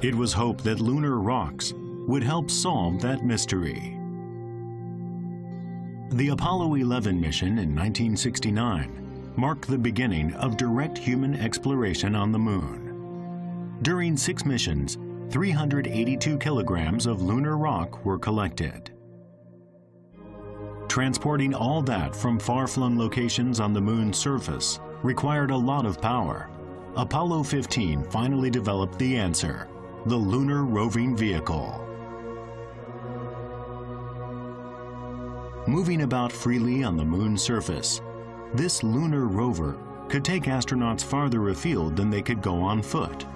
It was hoped that lunar rocks would help solve that mystery. The Apollo 11 mission in 1969 marked the beginning of direct human exploration on the moon. During 6 missions, 382 kilograms of lunar rock were collected. Transporting all that from far-flung locations on the moon's surface required a lot of power. Apollo 15 finally developed the answer: the Lunar Roving Vehicle. Moving about freely on the moon's surface, this lunar rover could take astronauts farther afield than they could go on foot.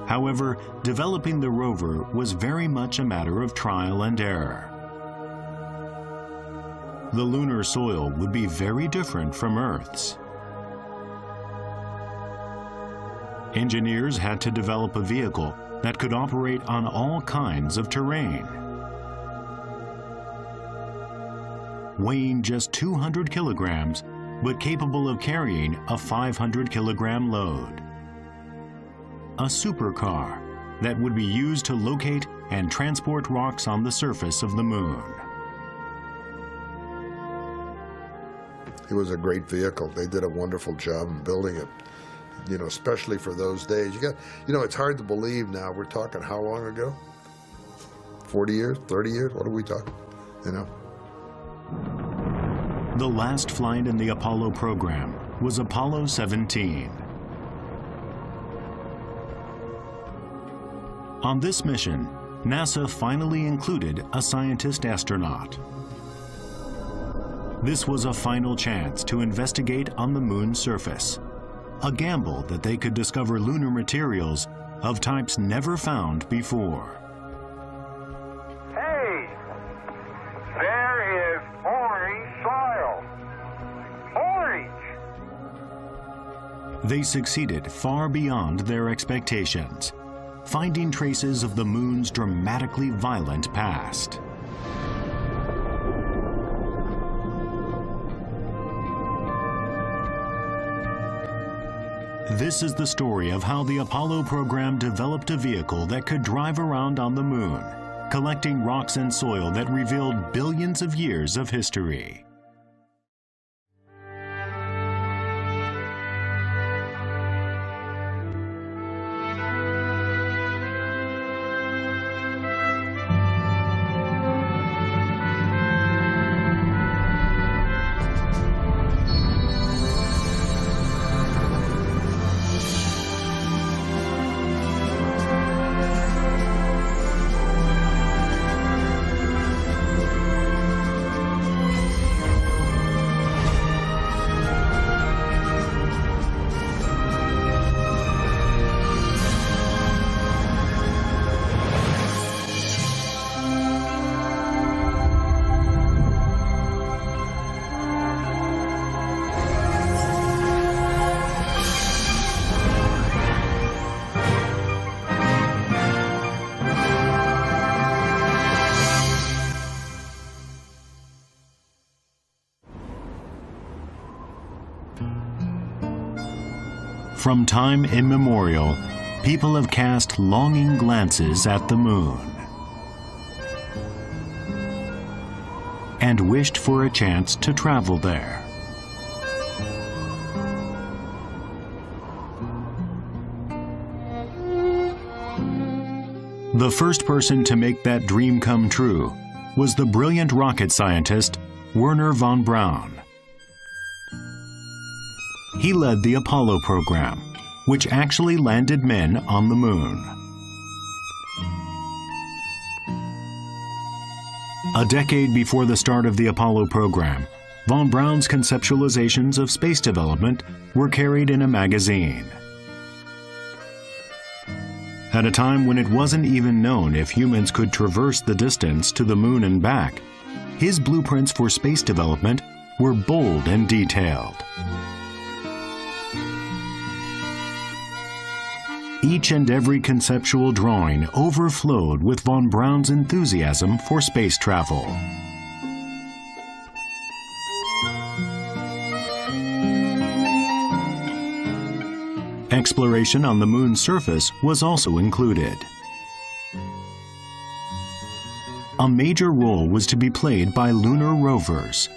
However, developing the rover was very much a matter of trial and error. The lunar soil would be very different from Earth's. Engineers had to develop a vehicle that could operate on all kinds of terrain. Weighing just 200 kilograms, but capable of carrying a 500-kilogram load. A supercar that would be used to locate and transport rocks on the surface of the moon. It was a great vehicle. They did a wonderful job in building it, you know, especially for those days. You know, it's hard to believe now. We're talking how long ago? 40 years, 30 years? What are we talking, you know? The last flight in the Apollo program was Apollo 17. On this mission, NASA finally included a scientist astronaut. This was a final chance to investigate on the moon's surface, a gamble that they could discover lunar materials of types never found before. Hey, there is orange soil. Orange! They succeeded far beyond their expectations, finding traces of the moon's dramatically violent past. This is the story of how the Apollo program developed a vehicle that could drive around on the moon, collecting rocks and soil that revealed billions of years of history. From time immemorial, people have cast longing glances at the moon and wished for a chance to travel there. The first person to make that dream come true was the brilliant rocket scientist Wernher von Braun. He led the Apollo program, which actually landed men on the moon. A decade before the start of the Apollo program, von Braun's conceptualizations of space development were carried in a magazine. At a time when it wasn't even known if humans could traverse the distance to the moon and back, his blueprints for space development were bold and detailed. Each and every conceptual drawing overflowed with von Braun's enthusiasm for space travel. Exploration on the moon's surface was also included. A major role was to be played by lunar rovers.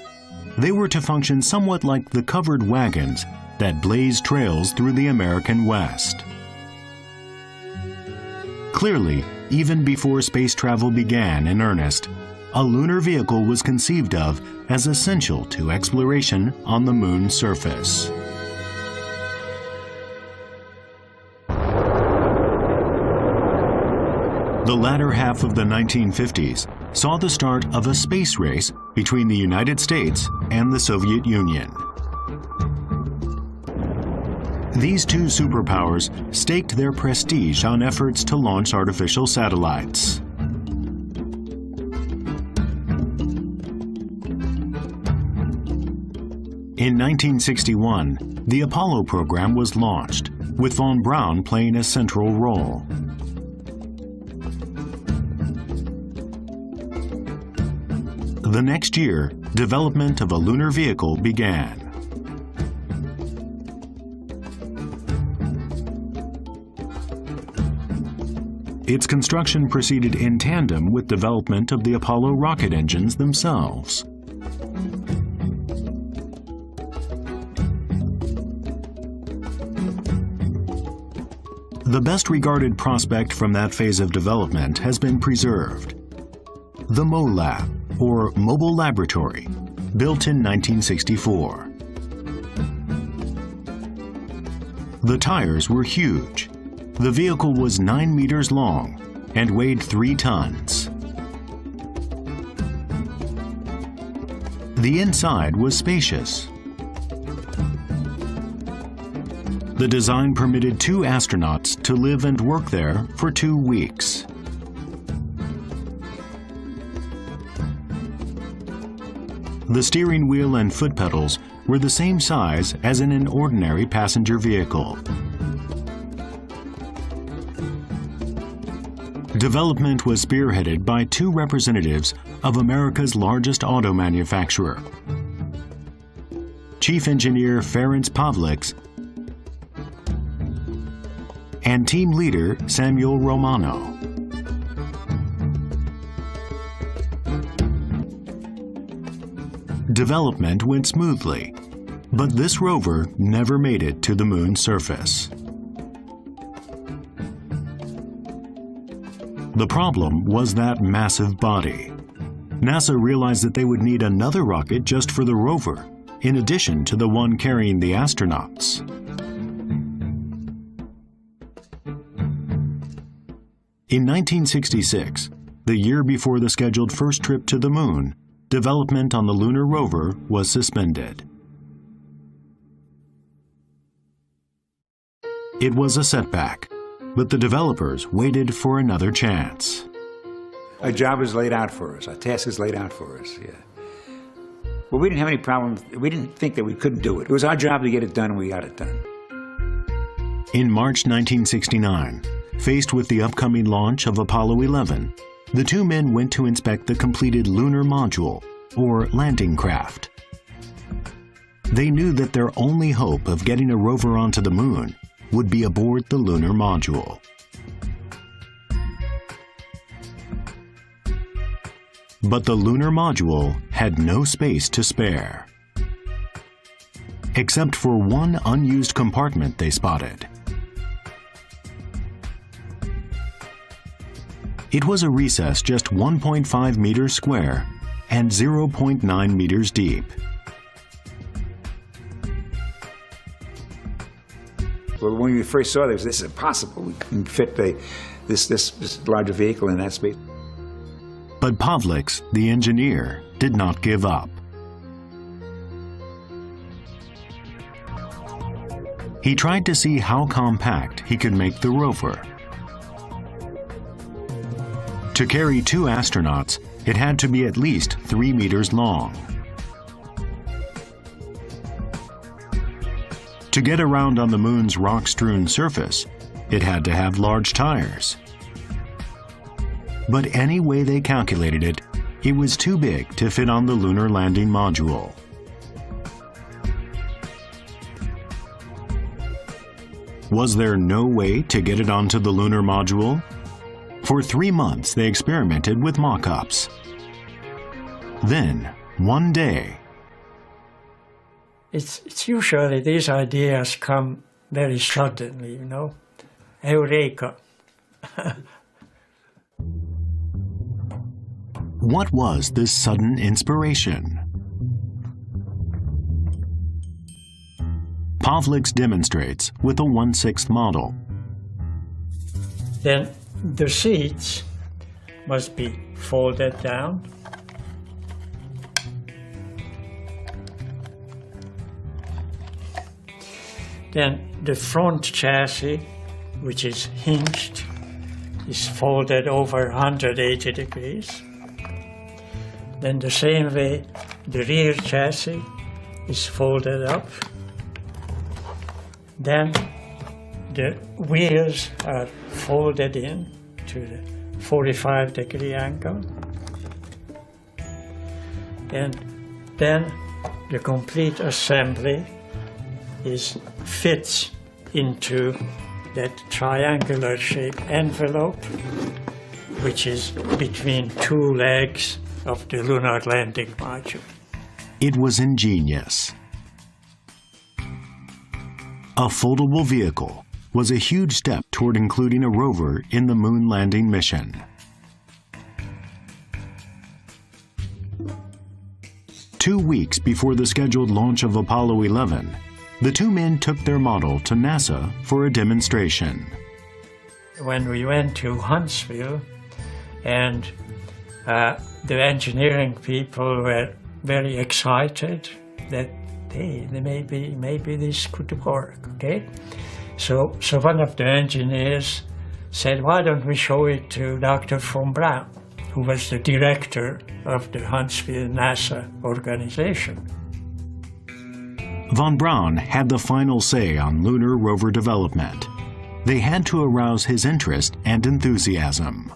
They were to function somewhat like the covered wagons that blazed trails through the American West. Clearly, even before space travel began in earnest, a lunar vehicle was conceived of as essential to exploration on the moon's surface. The latter half of the 1950s saw the start of a space race between the United States and the Soviet Union. These two superpowers staked their prestige on efforts to launch artificial satellites. In 1961, the Apollo program was launched, with von Braun playing a central role. The next year, development of a lunar vehicle began. Its construction proceeded in tandem with development of the Apollo rocket engines themselves. The best regarded prospect from that phase of development has been preserved. The MoLab, or Mobile Laboratory, built in 1964. The tires were huge. The vehicle was 9 meters long and weighed 3 tons. The inside was spacious. The design permitted 2 astronauts to live and work there for 2 weeks. The steering wheel and foot pedals were the same size as in an ordinary passenger vehicle. Development was spearheaded by 2 representatives of America's largest auto manufacturer, Chief Engineer Ferenc Pavliks and team leader Samuel Romano. Development went smoothly, but this rover never made it to the moon's surface. The problem was that massive body. NASA realized that they would need another rocket just for the rover, in addition to the one carrying the astronauts. In 1966, the year before the scheduled first trip to the moon, development on the lunar rover was suspended. It was a setback, but the developers waited for another chance. Our job is laid out for us. Our task is laid out for us, yeah. Well, we didn't have any problem. We didn't think that we couldn't do it. It was our job to get it done, and we got it done. In March 1969, faced with the upcoming launch of Apollo 11, the 2 men went to inspect the completed lunar module, or landing craft. They knew that their only hope of getting a rover onto the moon would be aboard the lunar module. But the lunar module had no space to spare, except for one unused compartment they spotted. It was a recess just 1.5 meters square and 0.9 meters deep. Well, when we first saw this is impossible. We couldn't fit this larger vehicle in that space. But Pavliks, the engineer, did not give up. He tried to see how compact he could make the rover. To carry 2 astronauts, it had to be at least 3 meters long. To get around on the moon's rock-strewn surface, it had to have large tires. But any way they calculated it, it was too big to fit on the lunar landing module. Was there no way to get it onto the lunar module? For 3 months, they experimented with mock-ups. Then, one day, it's usually these ideas come very suddenly, you know. Eureka. what was this sudden inspiration? Pavliks demonstrates with a 1/6 model. Then the seats must be folded down. Then the front chassis, which is hinged, is folded over 180 degrees. Then the same way, the rear chassis is folded up. Then the wheels are folded in to the 45-degree angle. And then the complete assembly fits into that triangular shaped envelope, which is between two legs of the lunar landing module. It was ingenious. A foldable vehicle was a huge step toward including a rover in the moon landing mission. Two weeks before the scheduled launch of Apollo 11, the two men took their model to NASA for a demonstration. When we went to Huntsville, and the engineering people were very excited that hey, maybe this could work, okay? So one of the engineers said, why don't we show it to Dr. von Braun, who was the director of the Huntsville NASA organization. Von Braun had the final say on lunar rover development. They had to arouse his interest and enthusiasm.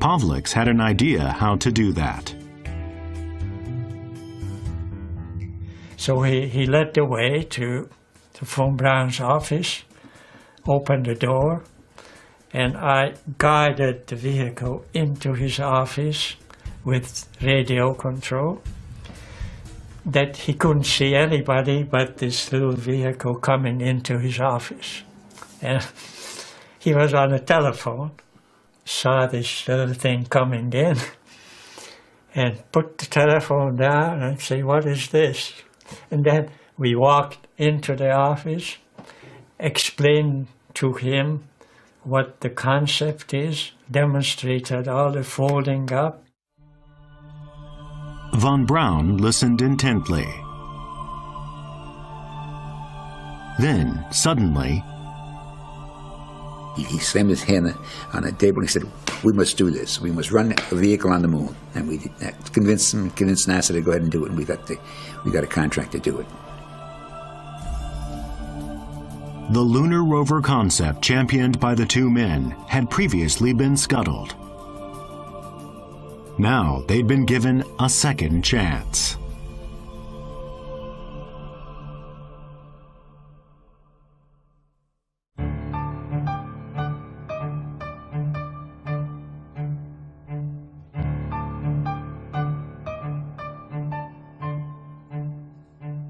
Pavliks had an idea how to do that. So he led the way to von Braun's office, opened the door, and I guided the vehicle into his office with radio control, that he couldn't see anybody but this little vehicle coming into his office. And he was on a telephone, saw this little thing coming in, and put the telephone down and said, what is this? And then we walked into the office, explained to him what the concept is, demonstrated all the folding up. Von Braun listened intently. Then, suddenly, he slammed his hand on the table and he said, we must do this. We must run a vehicle on the moon. And we convinced NASA to go ahead and do it, and we got a contract to do it. the lunar rover concept championed by the two men had previously been scuttled. Now they'd been given a second chance.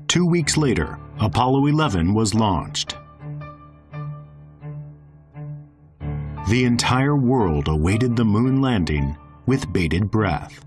Two weeks later, Apollo 11 was launched. The entire world awaited the moon landing with bated breath.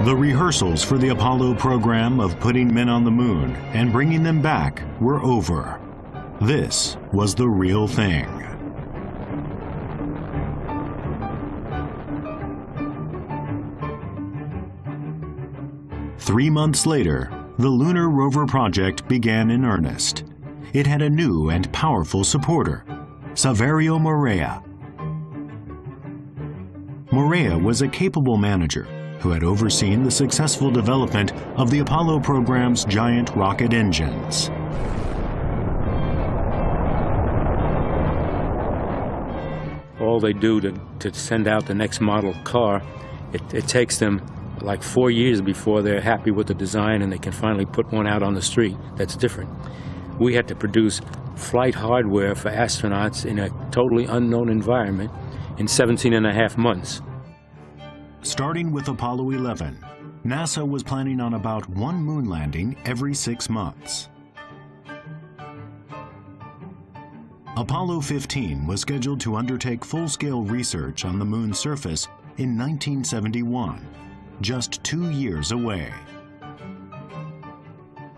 The rehearsals for the Apollo program of putting men on the moon and bringing them back were over. This was the real thing. Three months later, the lunar rover project began in earnest. It had a new and powerful supporter, Saverio Morea. Morea was a capable manager who had overseen the successful development of the Apollo program's giant rocket engines. all they do to send out the next model car, it takes them like 4 years before they're happy with the design and they can finally put one out on the street that's different. We had to produce flight hardware for astronauts in a totally unknown environment in 17.5 months. Starting with Apollo 11, NASA was planning on about one moon landing every 6 months. Apollo 15 was scheduled to undertake full-scale research on the moon's surface in 1971, just 2 years away.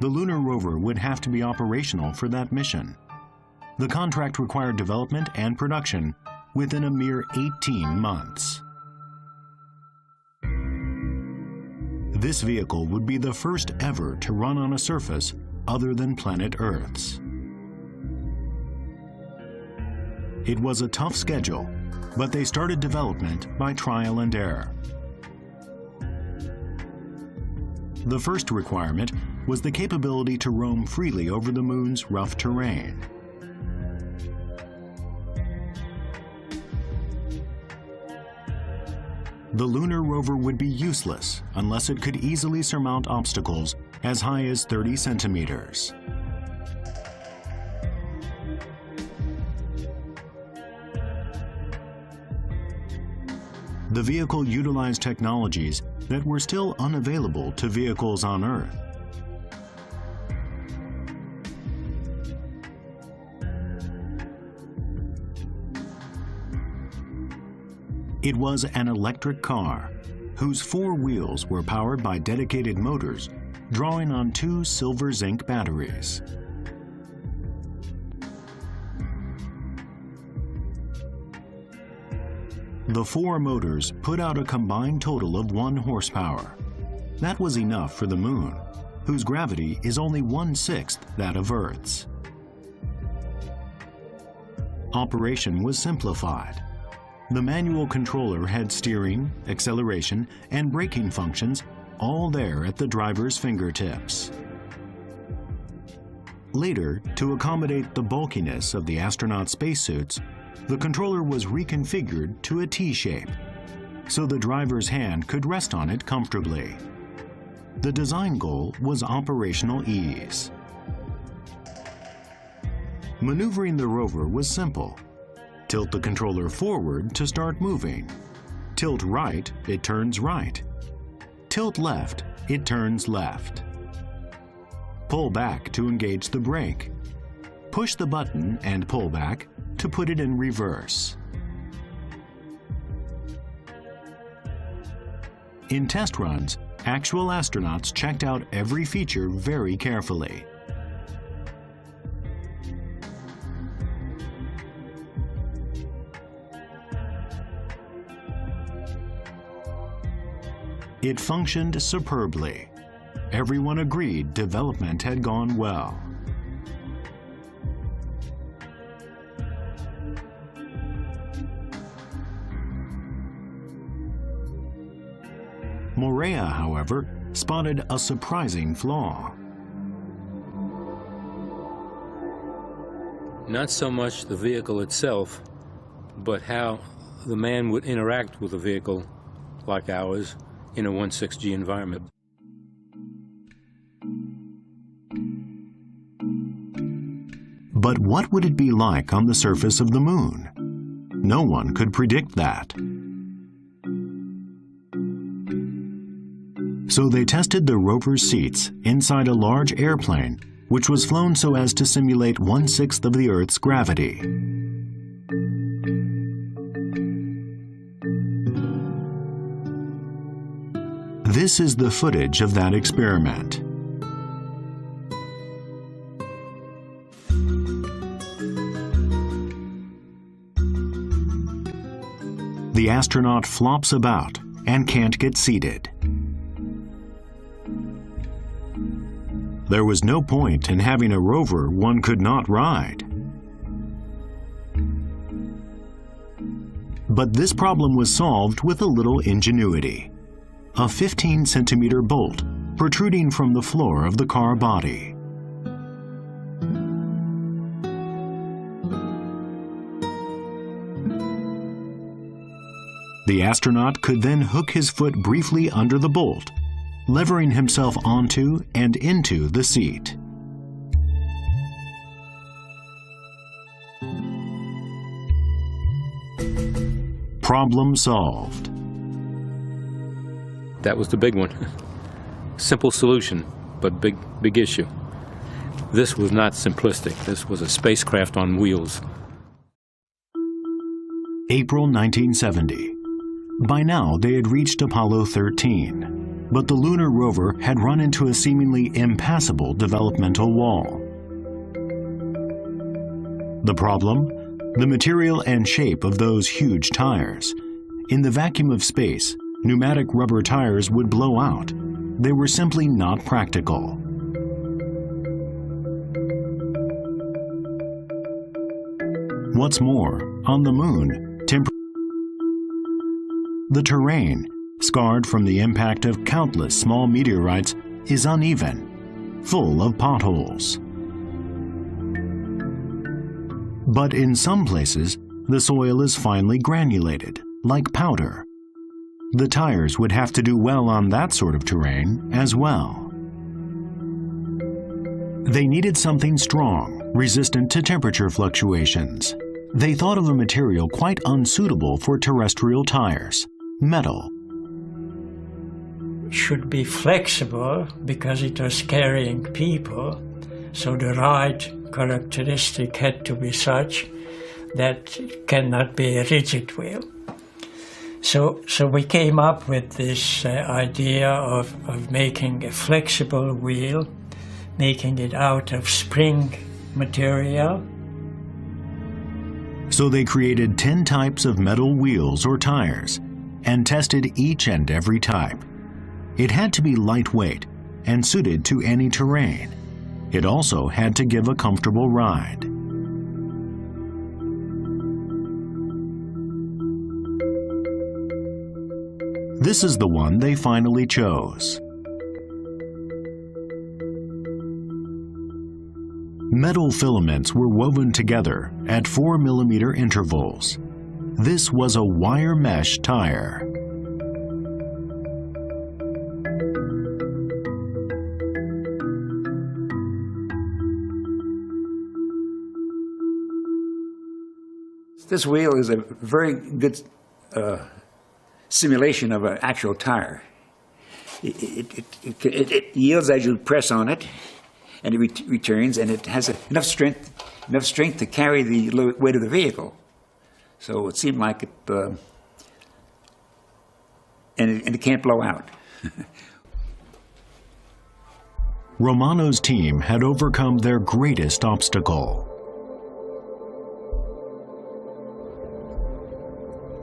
The lunar rover would have to be operational for that mission. The contract required development and production within a mere 18 months. This vehicle would be the first ever to run on a surface other than planet Earth's. It was a tough schedule, but they started development by trial and error. The first requirement was the capability to roam freely over the moon's rough terrain. The lunar rover would be useless unless it could easily surmount obstacles as high as 30 centimeters. The vehicle utilized technologies that were still unavailable to vehicles on Earth. It was an electric car whose 4 wheels were powered by dedicated motors drawing on 2 silver zinc batteries. The 4 motors put out a combined total of 1 horsepower. That was enough for the moon, whose gravity is only 1/6 that of Earth's. Operation was simplified. The manual controller had steering, acceleration, and braking functions all there at the driver's fingertips. Later, to accommodate the bulkiness of the astronaut spacesuits, the controller was reconfigured to a T-shape, so the driver's hand could rest on it comfortably. The design goal was operational ease. Maneuvering the rover was simple. Tilt the controller forward to start moving. Tilt right, it turns right. Tilt left, it turns left. Pull back to engage the brake. Push the button and pull back to put it in reverse. In test runs, actual astronauts checked out every feature very carefully. It functioned superbly. Everyone agreed development had gone well. Morea, however, spotted a surprising flaw. Not so much the vehicle itself, but how the man would interact with a vehicle like ours in a 1/6G environment. But what would it be like on the surface of the moon? No one could predict that. So they tested the rover's seats inside a large airplane, which was flown so as to simulate 1/6 of the Earth's gravity. This is the footage of that experiment. The astronaut flops about and can't get seated. There was no point in having a rover one could not ride. But this problem was solved with a little ingenuity. A 15-centimeter bolt protruding from the floor of the car body. The astronaut could then hook his foot briefly under the bolt, levering himself onto and into the seat. Problem solved. That was the big one. Simple solution, but big issue. This was not simplistic. This was a spacecraft on wheels. April 1970. By now, they had reached Apollo 13, but the lunar rover had run into a seemingly impassable developmental wall. The problem? The material and shape of those huge tires. In the vacuum of space, pneumatic rubber tires would blow out. They were simply not practical. What's more, on the moon, the terrain, scarred from the impact of countless small meteorites, is uneven, full of potholes. But in some places, the soil is finely granulated, like powder. The tires would have to do well on that sort of terrain as well. They needed something strong, resistant to temperature fluctuations. They thought of a material quite unsuitable for terrestrial tires: metal. It should be flexible because it was carrying people, so the ride characteristic had to be such that it cannot be a rigid wheel. So we came up with this idea of making a flexible wheel, making it out of spring material. So they created 10 types of metal wheels or tires and tested each and every type. It had to be lightweight and suited to any terrain. It also had to give a comfortable ride. This is the one they finally chose. Metal filaments were woven together at 4-millimeter intervals. This was a wire mesh tire. This wheel is a very good simulation of an actual tire. It yields as you press on it, and it returns, and it has enough strength to carry the weight of the vehicle. So it seemed like it, and it can't blow out. Romano's team had overcome their greatest obstacle.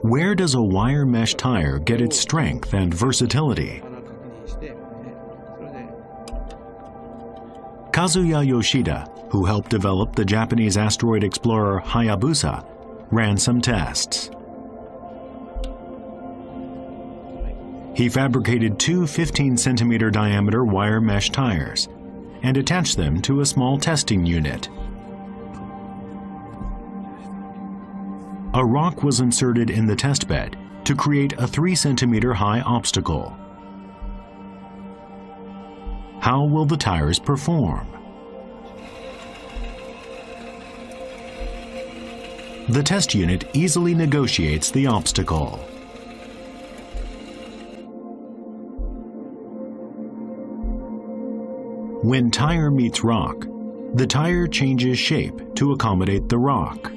Where does a wire mesh tire get its strength and versatility? Kazuya Yoshida, who helped develop the Japanese asteroid explorer Hayabusa, ran some tests. He fabricated two 15-centimeter diameter wire mesh tires and attached them to a small testing unit. A rock was inserted in the test bed to create a 3-centimeter high obstacle. How will the tires perform? The test unit easily negotiates the obstacle. When tire meets rock, the tire changes shape to accommodate the rock.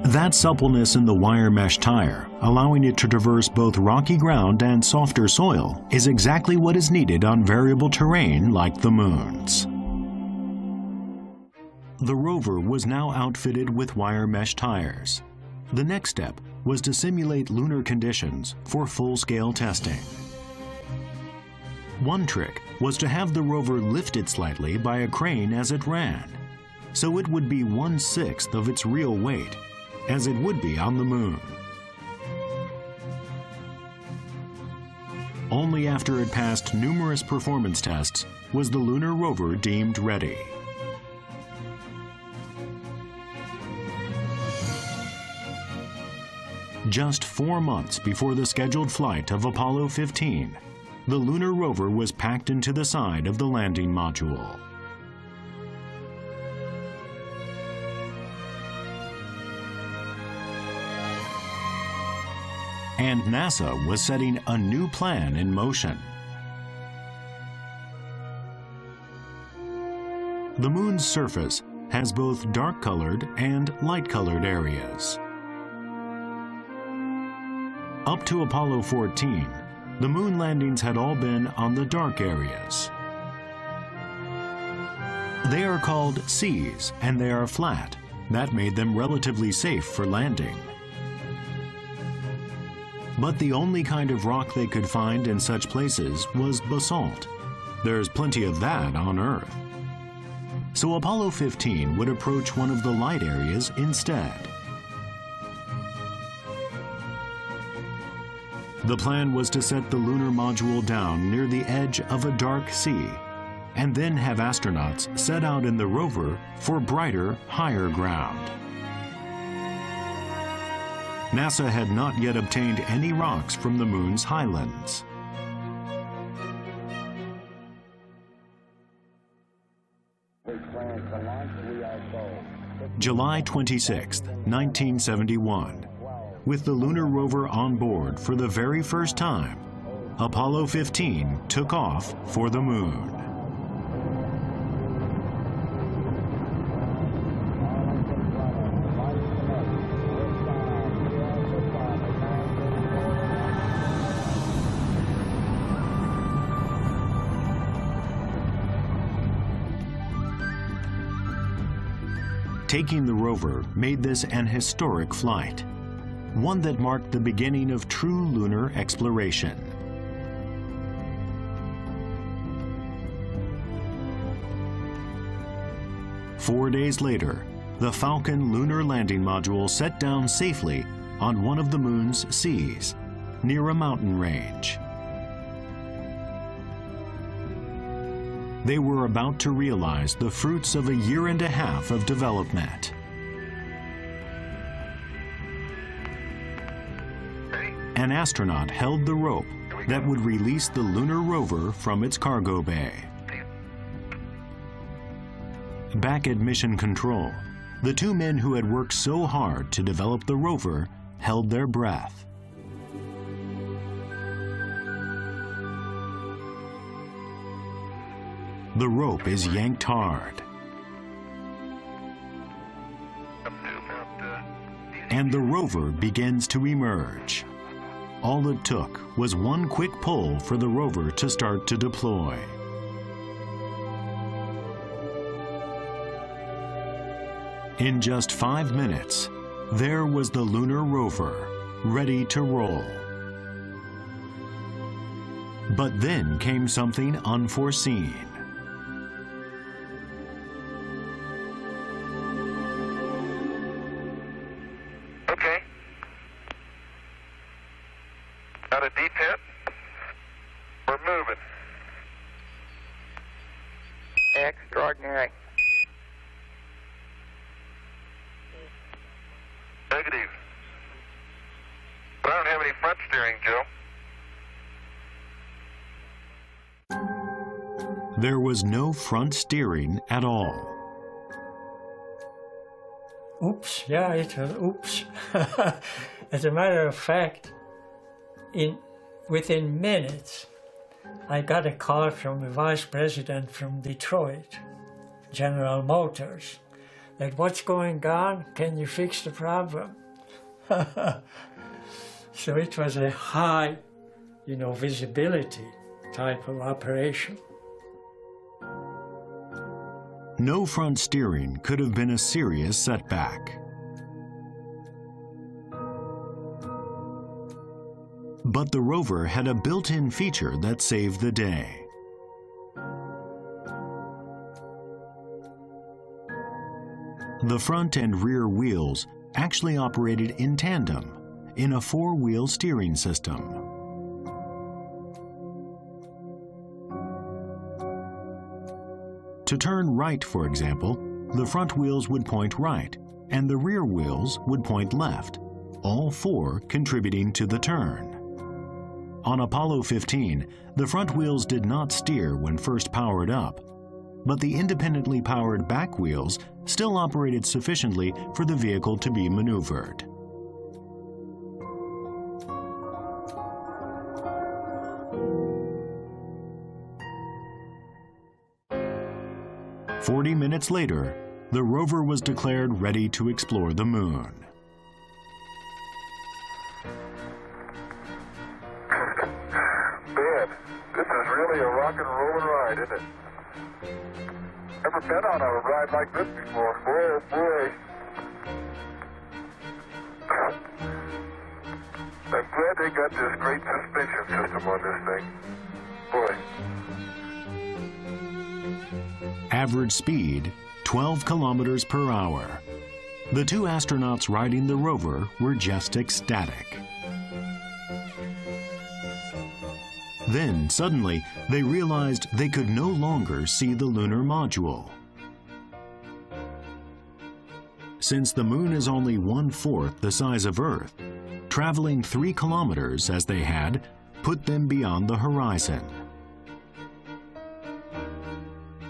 That suppleness in the wire mesh tire, allowing it to traverse both rocky ground and softer soil, is exactly what is needed on variable terrain like the moon's. The rover was now outfitted with wire mesh tires. The next step was to simulate lunar conditions for full-scale testing. One trick was to have the rover lifted slightly by a crane as it ran, so it would be 1/6 of its real weight, as it would be on the moon. Only after it passed numerous performance tests was the lunar rover deemed ready. Just 4 months before the scheduled flight of Apollo 15, the lunar rover was packed into the side of the landing module. And NASA was setting a new plan in motion. The moon's surface has both dark-colored and light-colored areas. Up to Apollo 14, the moon landings had all been on the dark areas. They are called seas, and they are flat. That made them relatively safe for landing. But the only kind of rock they could find in such places was basalt. There's plenty of that on Earth. So Apollo 15 would approach one of the light areas instead. The plan was to set the lunar module down near the edge of a dark sea, and then have astronauts set out in the rover for brighter, higher ground. NASA had not yet obtained any rocks from the moon's highlands. July 26, 1971. With the lunar rover on board for the very first time, Apollo 15 took off for the moon. Taking the rover made this an historic flight, one that marked the beginning of true lunar exploration. Four days later, the Falcon lunar landing module set down safely on one of the moon's seas, near a mountain range. They were about to realize the fruits of 1.5 years of development. An astronaut held the rope that would release the lunar rover from its cargo bay. Back at Mission Control, the two men who had worked so hard to develop the rover held their breath. The rope is yanked hard, and the rover begins to emerge. All it took was one quick pull for the rover to start to deploy. In just 5 minutes, there was the lunar rover, ready to roll. But then came something unforeseen. Got a detent. We're moving. Extraordinary. Negative. But I don't have any front steering, Joe. There was no front steering at all. Oops, yeah, it was oops. As a matter of fact, within minutes, I got a call from the vice president from Detroit, General Motors, that what's going on? Can you fix the problem? So it was a high, visibility type of operation. No front steering could have been a serious setback. But the rover had a built-in feature that saved the day. The front and rear wheels actually operated in tandem in a 4-wheel steering system. To turn right, for example, the front wheels would point right and the rear wheels would point left, all four contributing to the turn. On Apollo 15, the front wheels did not steer when first powered up, but the independently powered back wheels still operated sufficiently for the vehicle to be maneuvered. "40 minutes later, the rover was declared ready to explore the moon. Man, this is really a rock and rollin' ride, isn't it? Never been on a ride like this before. Oh boy. I'm glad they got this great suspension system on this thing. Boy. Average speed, 12 kilometers per hour. The two astronauts riding the rover were just ecstatic. Then, suddenly, they realized they could no longer see the lunar module. Since the moon is only 1/4 the size of Earth, traveling 3 kilometers as they had put them beyond the horizon.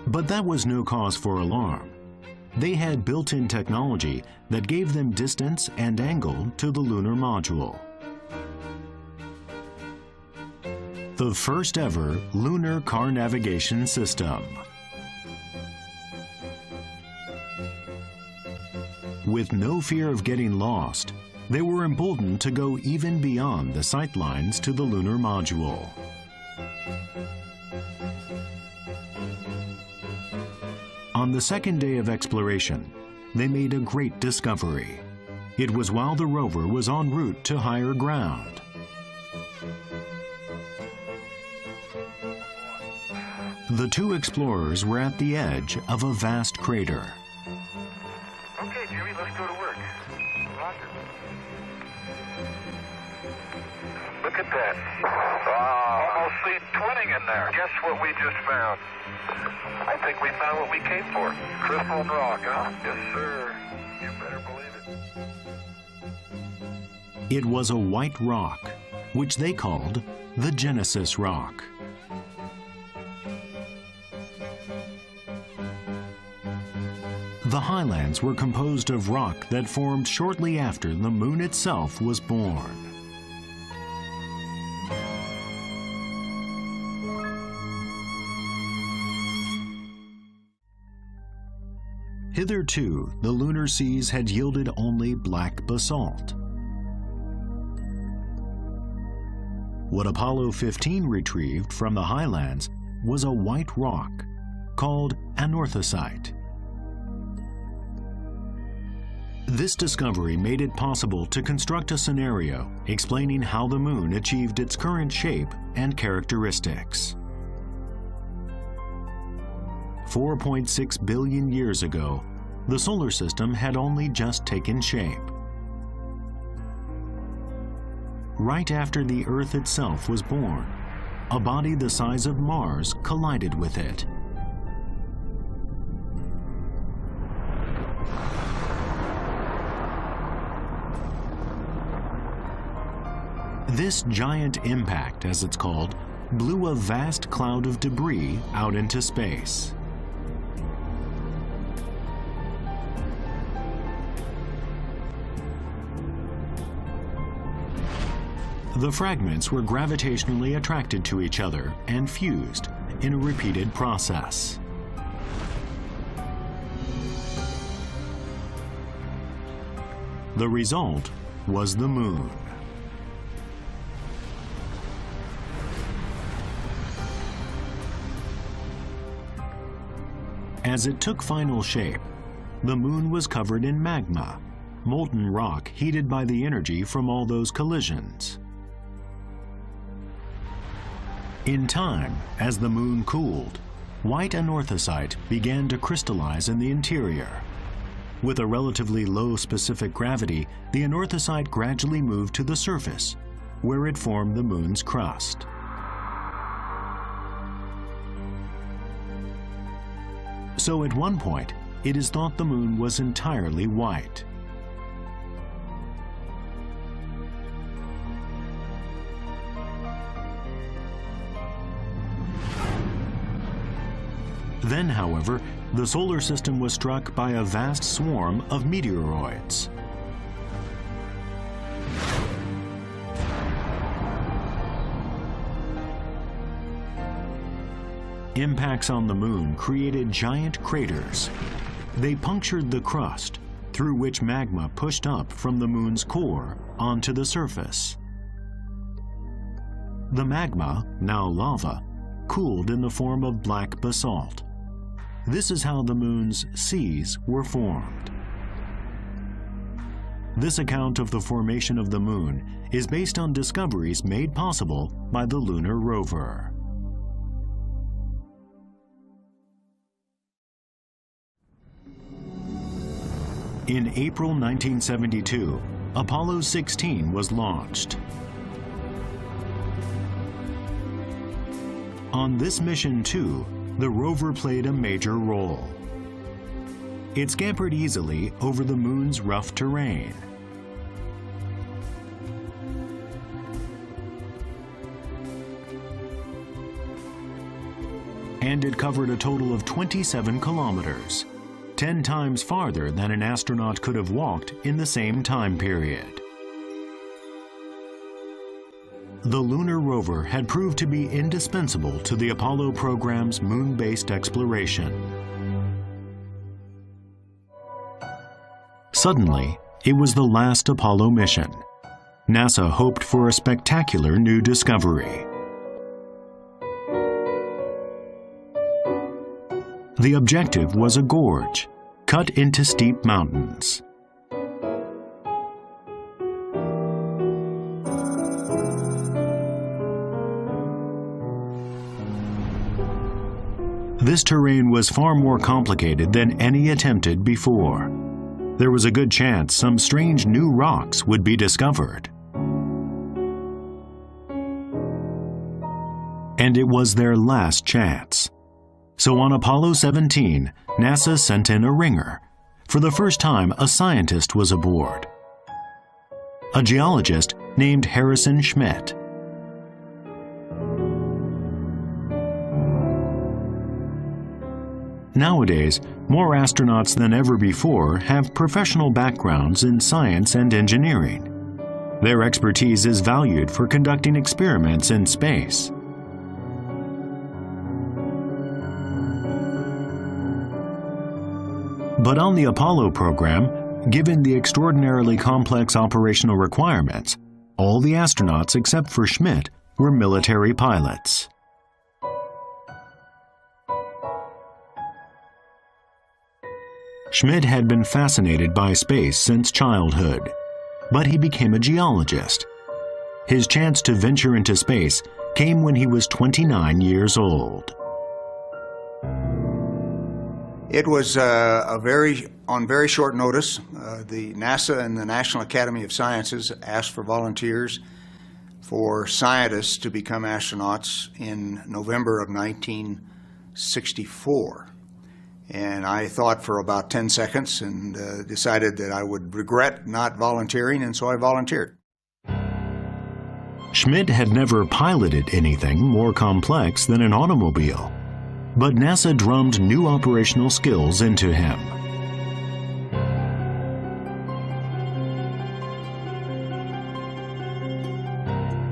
But that was no cause for alarm. They had built-in technology that gave them distance and angle to the lunar module. The first ever lunar car navigation system. With no fear of getting lost, they were emboldened to go even beyond the sight lines to the lunar module. On the second day of exploration, they made a great discovery. It was while the rover was en route to higher ground. The two explorers were at the edge of a vast crater. Okay, Jimmy, let's go to work. Roger. Look at that. Almost see twinning in there. Guess what we just found? I think we found what we came for. Crystal and rock, huh? Yes, sir. You better believe it. It was a white rock, which they called the Genesis Rock. The highlands were composed of rock that formed shortly after the moon itself was born. Hitherto, the lunar seas had yielded only black basalt. What Apollo 15 retrieved from the highlands was a white rock called anorthosite. This discovery made it possible to construct a scenario explaining how the moon achieved its current shape and characteristics. 4.6 billion years ago, the solar system had only just taken shape. Right after the Earth itself was born, a body the size of Mars collided with it. This giant impact, as it's called, blew a vast cloud of debris out into space. The fragments were gravitationally attracted to each other and fused in a repeated process. The result was the moon. As it took final shape, the moon was covered in magma, molten rock heated by the energy from all those collisions. In time, as the moon cooled, white anorthosite began to crystallize in the interior. With a relatively low specific gravity, the anorthosite gradually moved to the surface, where it formed the moon's crust. So at one point, it is thought the moon was entirely white. Then, however, the solar system was struck by a vast swarm of meteoroids. Impacts on the moon created giant craters. They punctured the crust, through which magma pushed up from the moon's core onto the surface. The magma, now lava, cooled in the form of black basalt. This is how the moon's seas were formed. This account of the formation of the moon is based on discoveries made possible by the lunar rover. In April 1972, Apollo 16 was launched. On this mission, too, the rover played a major role. It scampered easily over the moon's rough terrain. And it covered a total of 27 kilometers. 10 times farther than an astronaut could have walked in the same time period. The lunar rover had proved to be indispensable to the Apollo program's moon-based exploration. Suddenly, it was the last Apollo mission. NASA hoped for a spectacular new discovery. The objective was a gorge, cut into steep mountains. This terrain was far more complicated than any attempted before. There was a good chance some strange new rocks would be discovered. And it was their last chance. So on Apollo 17, NASA sent in a ringer. For the first time, a scientist was aboard. A geologist named Harrison Schmitt. Nowadays, more astronauts than ever before have professional backgrounds in science and engineering. Their expertise is valued for conducting experiments in space. But on the Apollo program, given the extraordinarily complex operational requirements, all the astronauts except for Schmitt were military pilots. Schmitt had been fascinated by space since childhood, but he became a geologist. His chance to venture into space came when he was 29 years old. It was on very short notice. The NASA and the National Academy of Sciences asked for volunteers for scientists to become astronauts in November of 1964. And I thought for about 10 seconds and decided that I would regret not volunteering, and so I volunteered. Schmitt had never piloted anything more complex than an automobile. But NASA drummed new operational skills into him.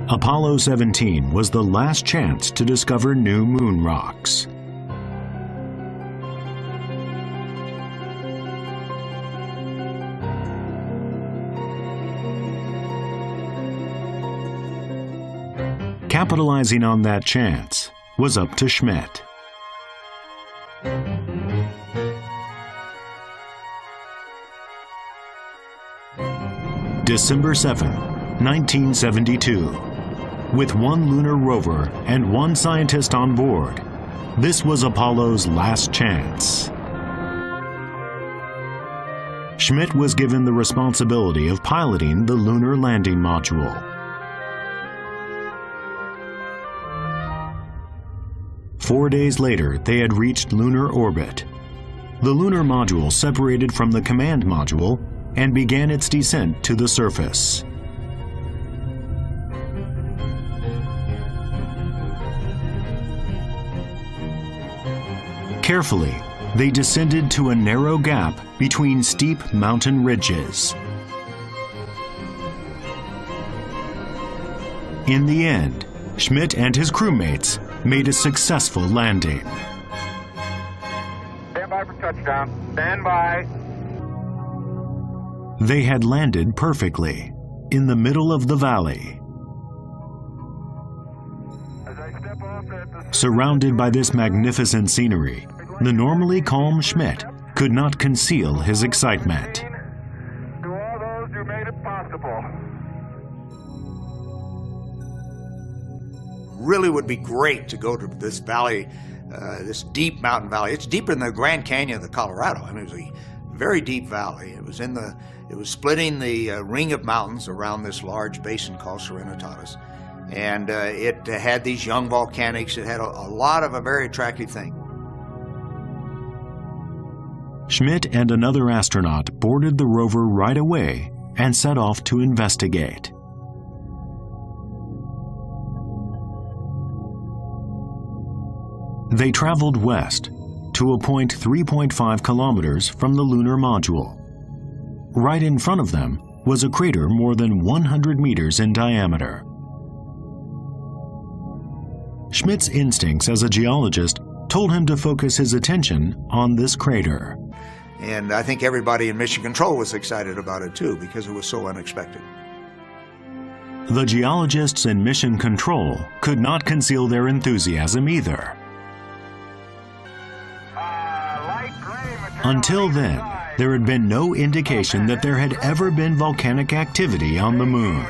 Apollo 17 was the last chance to discover new moon rocks. Capitalizing on that chance was up to Schmitt. December 7, 1972. With one lunar rover and one scientist on board, this was Apollo's last chance. Schmitt was given the responsibility of piloting the lunar landing module. Four days later, they had reached lunar orbit. The lunar module separated from the command module and began its descent to the surface. Carefully, they descended to a narrow gap between steep mountain ridges. In the end, Schmidt and his crewmates made a successful landing. Stand by for touchdown. Stand by. They had landed perfectly in the middle of the valley. As I step off at the Surrounded by this magnificent scenery, the normally calm Schmidt could not conceal his excitement. to all those who made it possible. Really would be great to go to this valley, this deep mountain valley. It's deeper than the Grand Canyon of the Colorado. I mean, it was a very deep valley. It was splitting the ring of mountains around this large basin called Serenitatis. And it had these young volcanics. It had a lot of a very attractive thing. Schmidt and another astronaut boarded the rover right away and set off to investigate. They traveled west to a point 3.5 kilometers from the lunar module. Right in front of them was a crater more than 100 meters in diameter. Schmidt's instincts as a geologist told him to focus his attention on this crater. And I think everybody in Mission Control was excited about it too, because it was so unexpected. The geologists in Mission Control could not conceal their enthusiasm either. Until then, there had been no indication that there had ever been volcanic activity on the moon.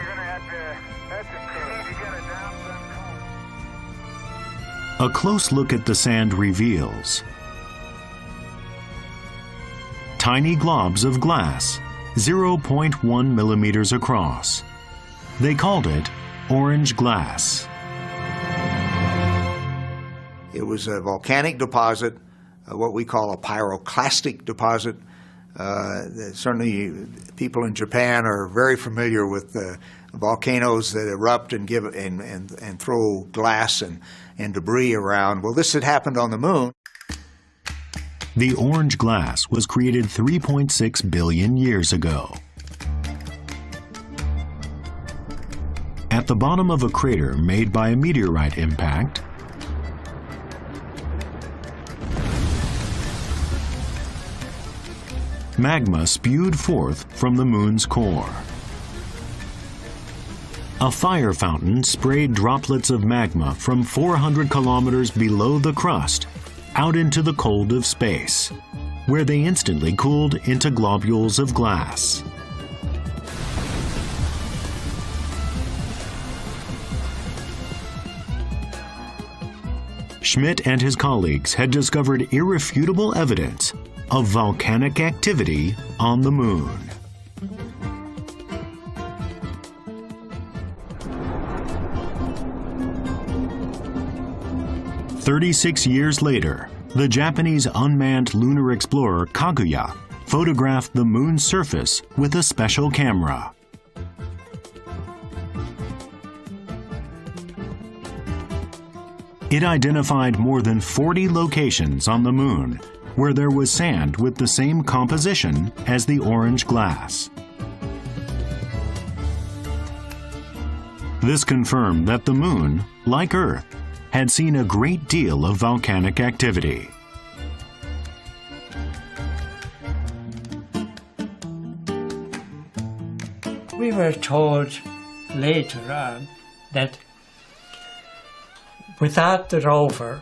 A close look at the sand reveals tiny globs of glass, 0.1 millimeters across. They called it orange glass. It was a volcanic deposit, what we call a pyroclastic deposit. Certainly people in Japan are very familiar with volcanoes that erupt and give and throw glass and debris around. Well, this had happened on the moon. The orange glass was created 3.6 billion years ago. At the bottom of a crater made by a meteorite impact, magma spewed forth from the moon's core. A fire fountain sprayed droplets of magma from 400 kilometers below the crust out into the cold of space, where they instantly cooled into globules of glass. Schmidt and his colleagues had discovered irrefutable evidence of volcanic activity on the moon. "36 years later, the Japanese unmanned lunar explorer Kaguya photographed the moon's surface with a special camera. It identified more than 40 locations on the moon where there was sand with the same composition as the orange glass. This confirmed that the moon, like Earth, had seen a great deal of volcanic activity. We were told later on that without the rover,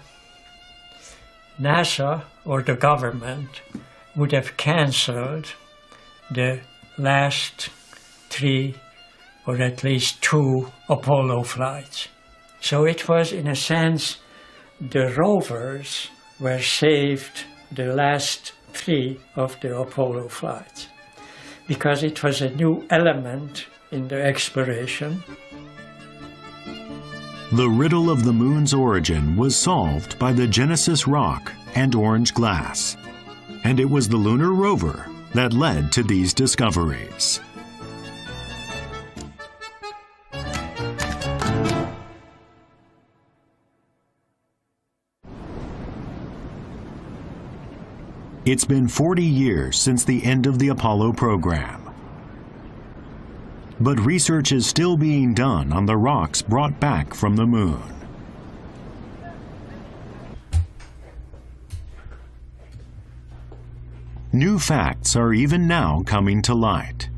NASA or the government would have cancelled the last 3 or at least 2 Apollo flights. So it was, in a sense, the rovers were saved the last 3 of the Apollo flights, because it was a new element in the exploration. The riddle of the moon's origin was solved by the Genesis rock and orange glass, and it was the lunar rover that led to these discoveries. It's been 40 years since the end of the Apollo program. But research is still being done on the rocks brought back from the moon. New facts are even now coming to light.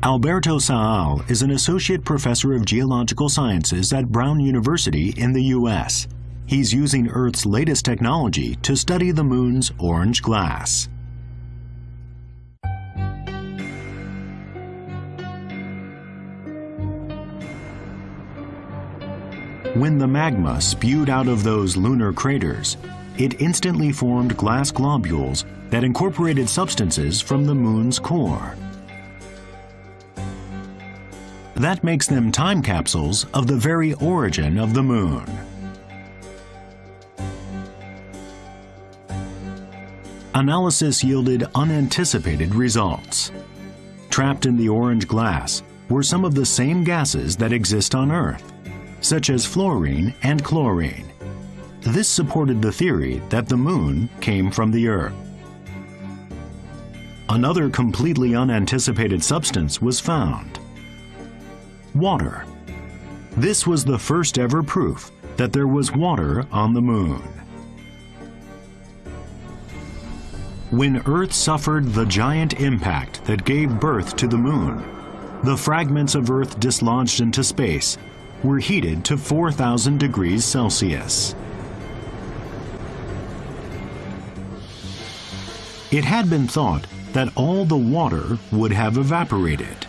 Alberto Saal is an associate professor of geological sciences at Brown University in the U.S. He's using Earth's latest technology to study the moon's orange glass. When the magma spewed out of those lunar craters, it instantly formed glass globules that incorporated substances from the moon's core. That makes them time capsules of the very origin of the moon. Analysis yielded unanticipated results. Trapped in the orange glass were some of the same gases that exist on Earth, such as fluorine and chlorine. This supported the theory that the moon came from the Earth. Another completely unanticipated substance was found: water. This was the first ever proof that there was water on the moon. When Earth suffered the giant impact that gave birth to the moon, the fragments of Earth dislodged into space were heated to 4,000 degrees Celsius. It had been thought that all the water would have evaporated.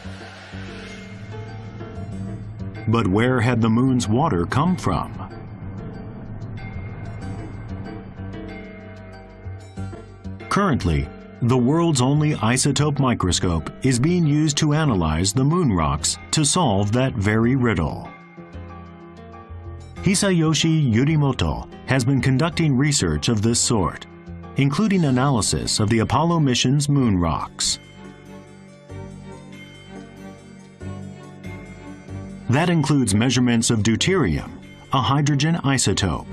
But where had the moon's water come from? Currently, the world's only isotope microscope is being used to analyze the moon rocks to solve that very riddle. Hisayoshi Yurimoto has been conducting research of this sort, including analysis of the Apollo mission's moon rocks. That includes measurements of deuterium, a hydrogen isotope.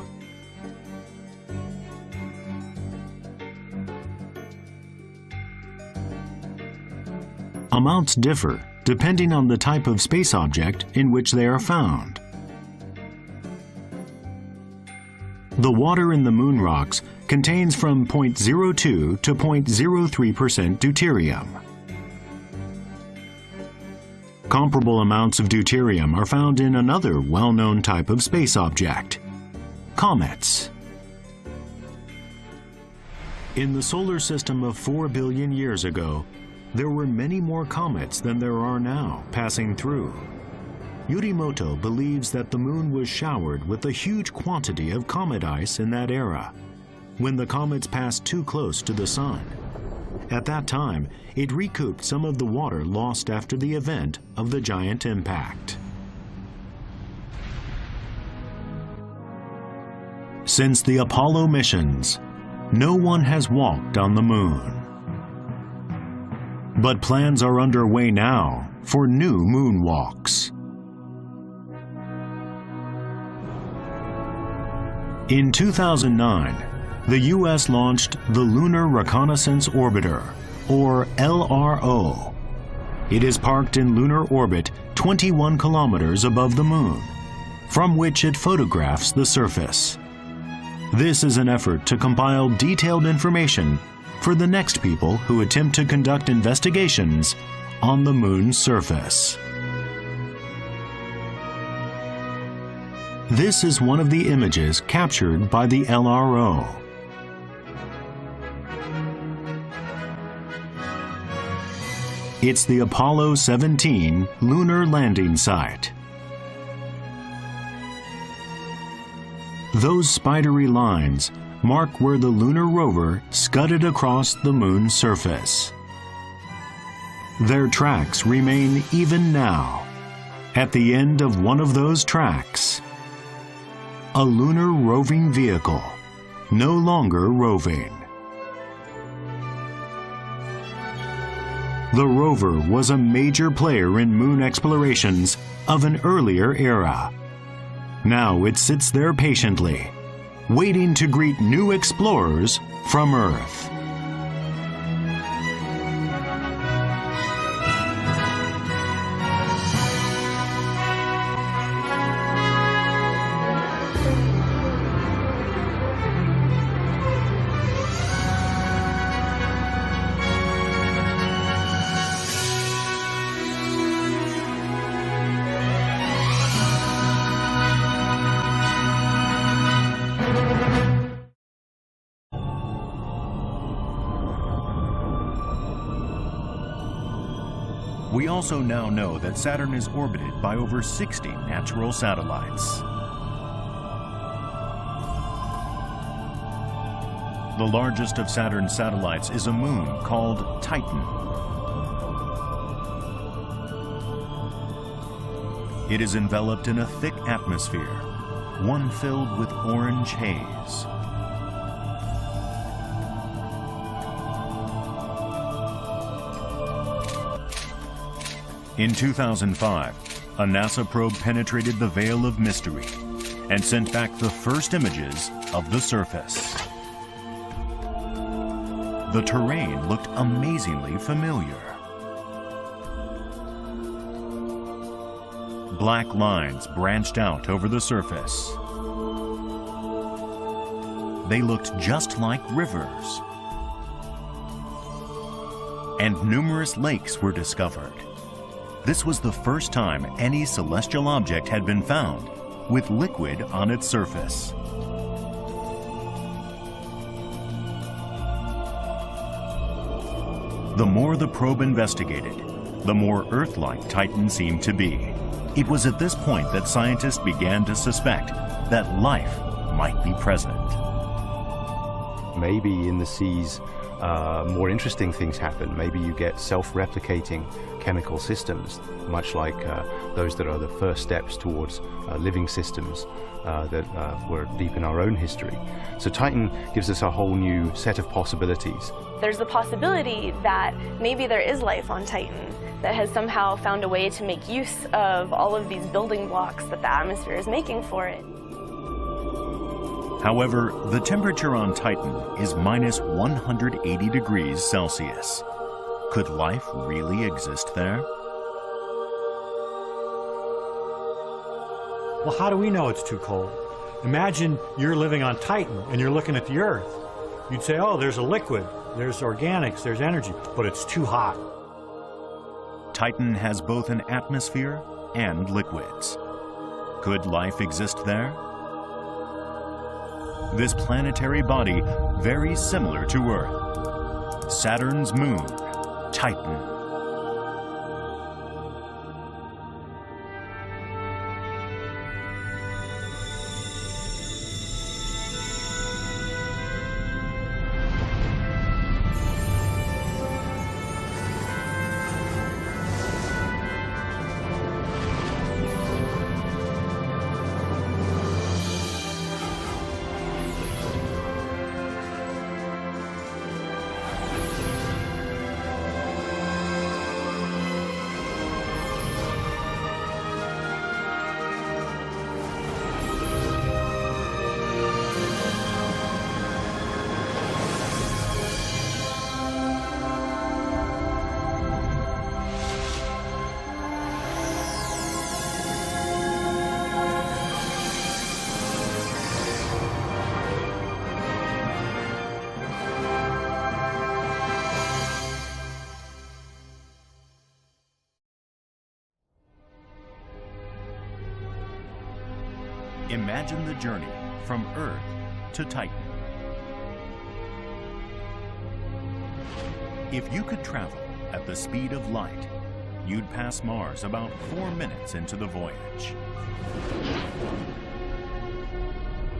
Amounts differ depending on the type of space object in which they are found. The water in the moon rocks contains from 0.02 to 0.03% deuterium. Comparable amounts of deuterium are found in another well-known type of space object: comets. In the solar system of 4 billion years ago, there were many more comets than there are now passing through. Yurimoto believes that the moon was showered with a huge quantity of comet ice in that era, when the comets passed too close to the sun. At that time, it recouped some of the water lost after the event of the giant impact. Since the Apollo missions, no one has walked on the moon. But plans are underway now for new moonwalks. In 2009, the U.S. launched the Lunar Reconnaissance Orbiter, or LRO. It is parked in lunar orbit 21 kilometers above the moon, from which it photographs the surface. This is an effort to compile detailed information for the next people who attempt to conduct investigations on the moon's surface. This is one of the images captured by the LRO. It's the Apollo 17 lunar landing site. Those spidery lines mark where the lunar rover scudded across the moon's surface. Their tracks remain even now. At the end of one of those tracks, a lunar roving vehicle, no longer roving. The rover was a major player in moon explorations of an earlier era. Now it sits there patiently, waiting to greet new explorers from Earth. We also now know that Saturn is orbited by over 60 natural satellites. The largest of Saturn's satellites is a moon called Titan. It is enveloped in a thick atmosphere, one filled with orange haze. In 2005, a NASA probe penetrated the veil of mystery and sent back the first images of the surface. The terrain looked amazingly familiar. Black lines branched out over the surface. They looked just like rivers. And numerous lakes were discovered. This was the first time any celestial object had been found with liquid on its surface. The more the probe investigated, the more Earth-like Titan seemed to be. It was at this point that scientists began to suspect that life might be present. Maybe in the seas, more interesting things happen. Maybe you get self-replicating chemical systems, much like those that are the first steps towards living systems that were deep in our own history. So Titan gives us a whole new set of possibilities. There's the possibility that maybe there is life on Titan that has somehow found a way to make use of all of these building blocks that the atmosphere is making for it. However, the temperature on Titan is minus 180 degrees Celsius. Could life really exist there? Well, how do we know it's too cold? Imagine you're living on Titan and you're looking at the Earth. You'd say, oh, there's a liquid, there's organics, there's energy, but it's too hot. Titan has both an atmosphere and liquids. Could life exist there? This planetary body, very similar to Earth. Saturn's moon, Titan. Imagine the journey from Earth to Titan. If you could travel at the speed of light, you'd pass Mars about 4 minutes into the voyage.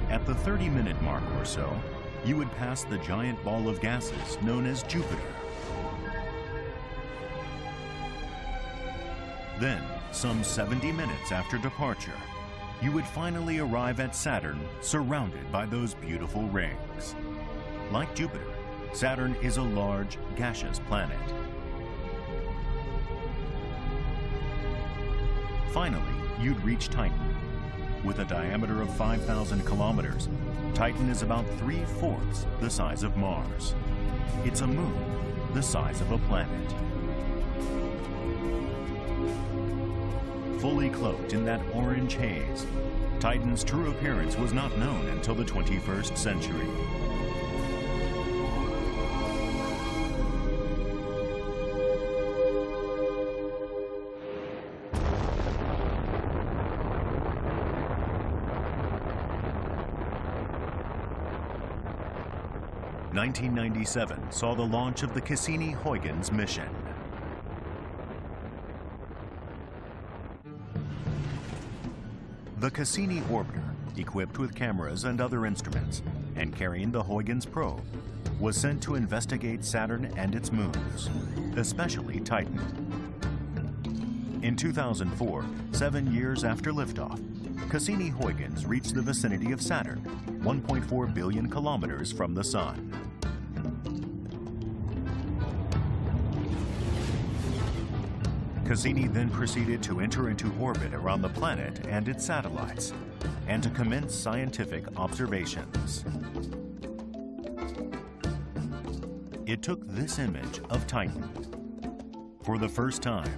At the 30-minute mark or so, you would pass the giant ball of gases known as Jupiter. Then, some 70 minutes after departure, you would finally arrive at Saturn, surrounded by those beautiful rings. Like Jupiter, Saturn is a large, gaseous planet. Finally, you'd reach Titan. With a diameter of 5,000 kilometers, Titan is about 3/4 the size of Mars. It's a moon the size of a planet. Fully cloaked in that orange haze, Titan's true appearance was not known until the 21st century. (1997) saw the launch of the Cassini-Huygens mission. The Cassini orbiter, equipped with cameras and other instruments, and carrying the Huygens probe, was sent to investigate Saturn and its moons, especially Titan. In 2004, 7 years after liftoff, Cassini-Huygens reached the vicinity of Saturn, 1.4 billion kilometers from the Sun. Cassini then proceeded to enter into orbit around the planet and its satellites, and to commence scientific observations. It took this image of Titan. For the first time,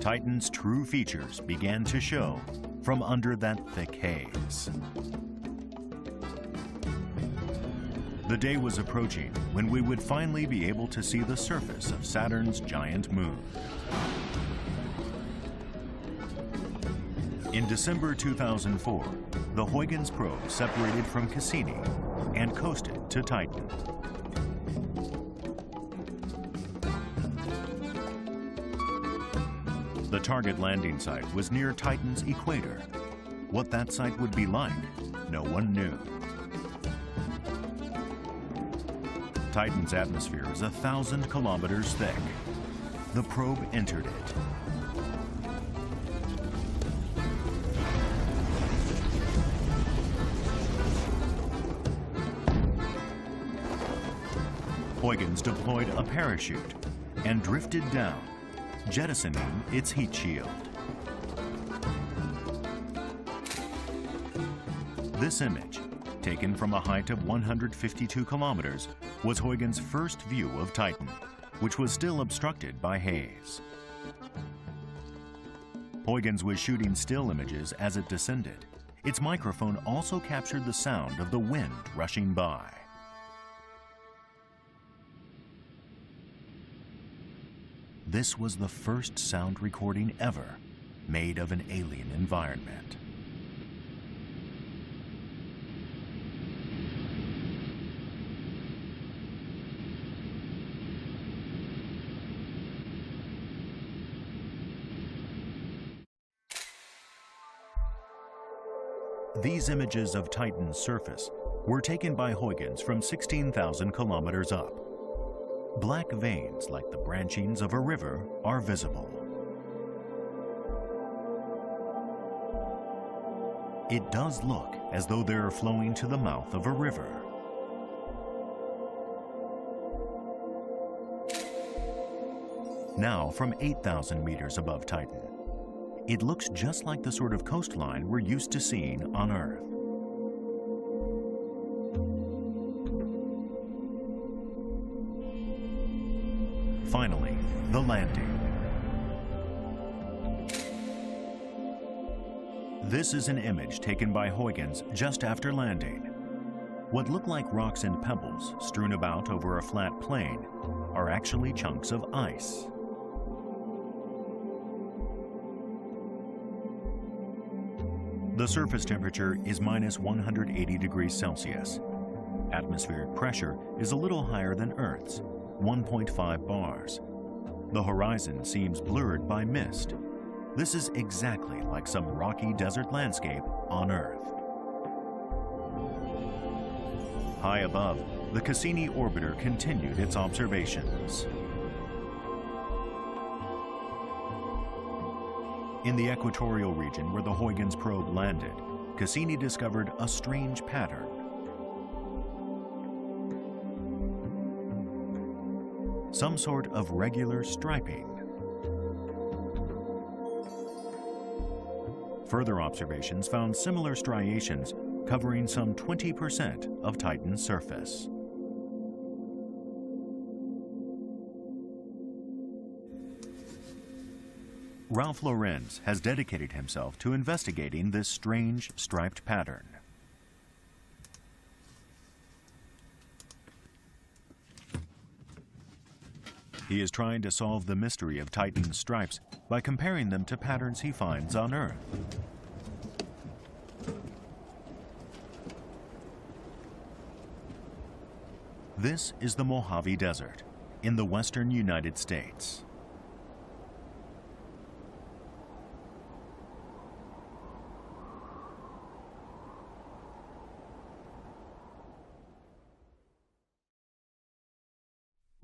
Titan's true features began to show from under that thick haze. The day was approaching when we would finally be able to see the surface of Saturn's giant moon. In December 2004, the Huygens probe separated from Cassini and coasted to Titan. The target landing site was near Titan's equator. What that site would be like, no one knew. Titan's atmosphere is 1,000 kilometers thick. The probe entered it. Huygens deployed a parachute and drifted down, jettisoning its heat shield. This image, taken from a height of 152 kilometers, was Huygens' first view of Titan, which was still obstructed by haze. Huygens was shooting still images as it descended. Its microphone also captured the sound of the wind rushing by. This was the first sound recording ever made of an alien environment. These images of Titan's surface were taken by Huygens from 16,000 kilometers up. Black veins, like the branchings of a river, are visible. It does look as though they are flowing to the mouth of a river. Now, from 8,000 meters above Titan, it looks just like the sort of coastline we're used to seeing on Earth. Finally, the landing. This is an image taken by Huygens just after landing. What look like rocks and pebbles strewn about over a flat plain are actually chunks of ice. The surface temperature is minus 180 degrees Celsius. Atmospheric pressure is a little higher than Earth's, 1.5 bars. The horizon seems blurred by mist. This is exactly like some rocky desert landscape on Earth. High above, the Cassini orbiter continued its observations. In the equatorial region where the Huygens probe landed, Cassini discovered a strange pattern. Some sort of regular striping. Further observations found similar striations covering some 20% of Titan's surface. Ralph Lorenz has dedicated himself to investigating this strange striped pattern. He is trying to solve the mystery of Titan's stripes by comparing them to patterns he finds on Earth. This is the Mojave Desert in the western United States.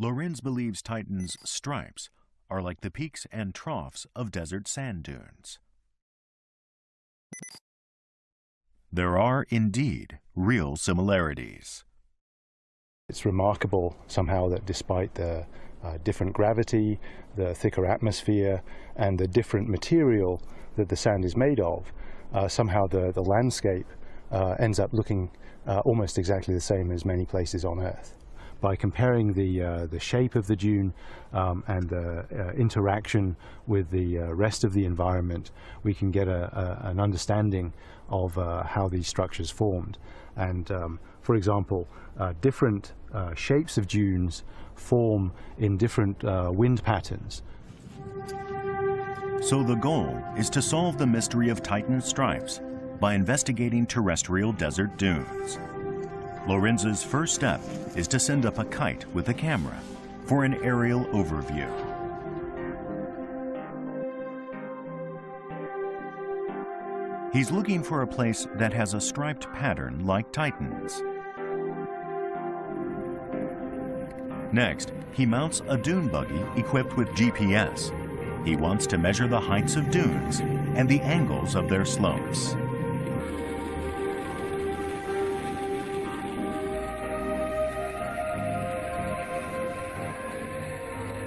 Lorenz believes Titan's stripes are like the peaks and troughs of desert sand dunes. There are indeed real similarities. It's remarkable somehow that despite the different gravity, the thicker atmosphere, and the different material that the sand is made of, somehow the landscape ends up looking almost exactly the same as many places on Earth. By comparing the shape of the dune and the interaction with the rest of the environment, we can get an understanding of how these structures formed. And for example, different shapes of dunes form in different wind patterns. So the goal is to solve the mystery of Titan's stripes by investigating terrestrial desert dunes. Lorenz's first step is to send up a kite with a camera for an aerial overview. He's looking for a place that has a striped pattern like Titan's. Next, he mounts a dune buggy equipped with GPS. He wants to measure the heights of dunes and the angles of their slopes.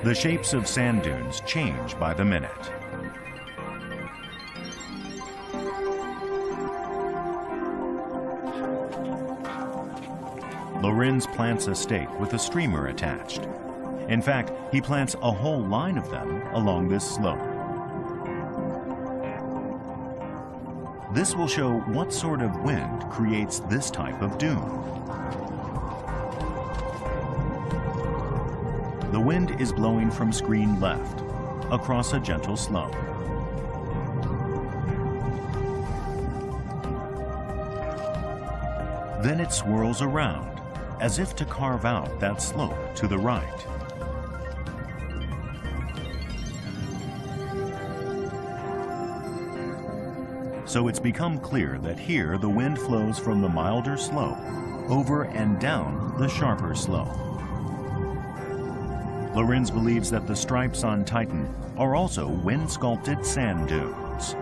The shapes of sand dunes change by the minute. Lorenz plants a stake with a streamer attached. In fact, he plants a whole line of them along this slope. This will show what sort of wind creates this type of dune. The wind is blowing from screen left, across a gentle slope. Then it swirls around, as if to carve out that slope to the right. So it's become clear that here the wind flows from the milder slope over and down the sharper slope. Lorenz believes that the stripes on Titan are also wind-sculpted sand dunes.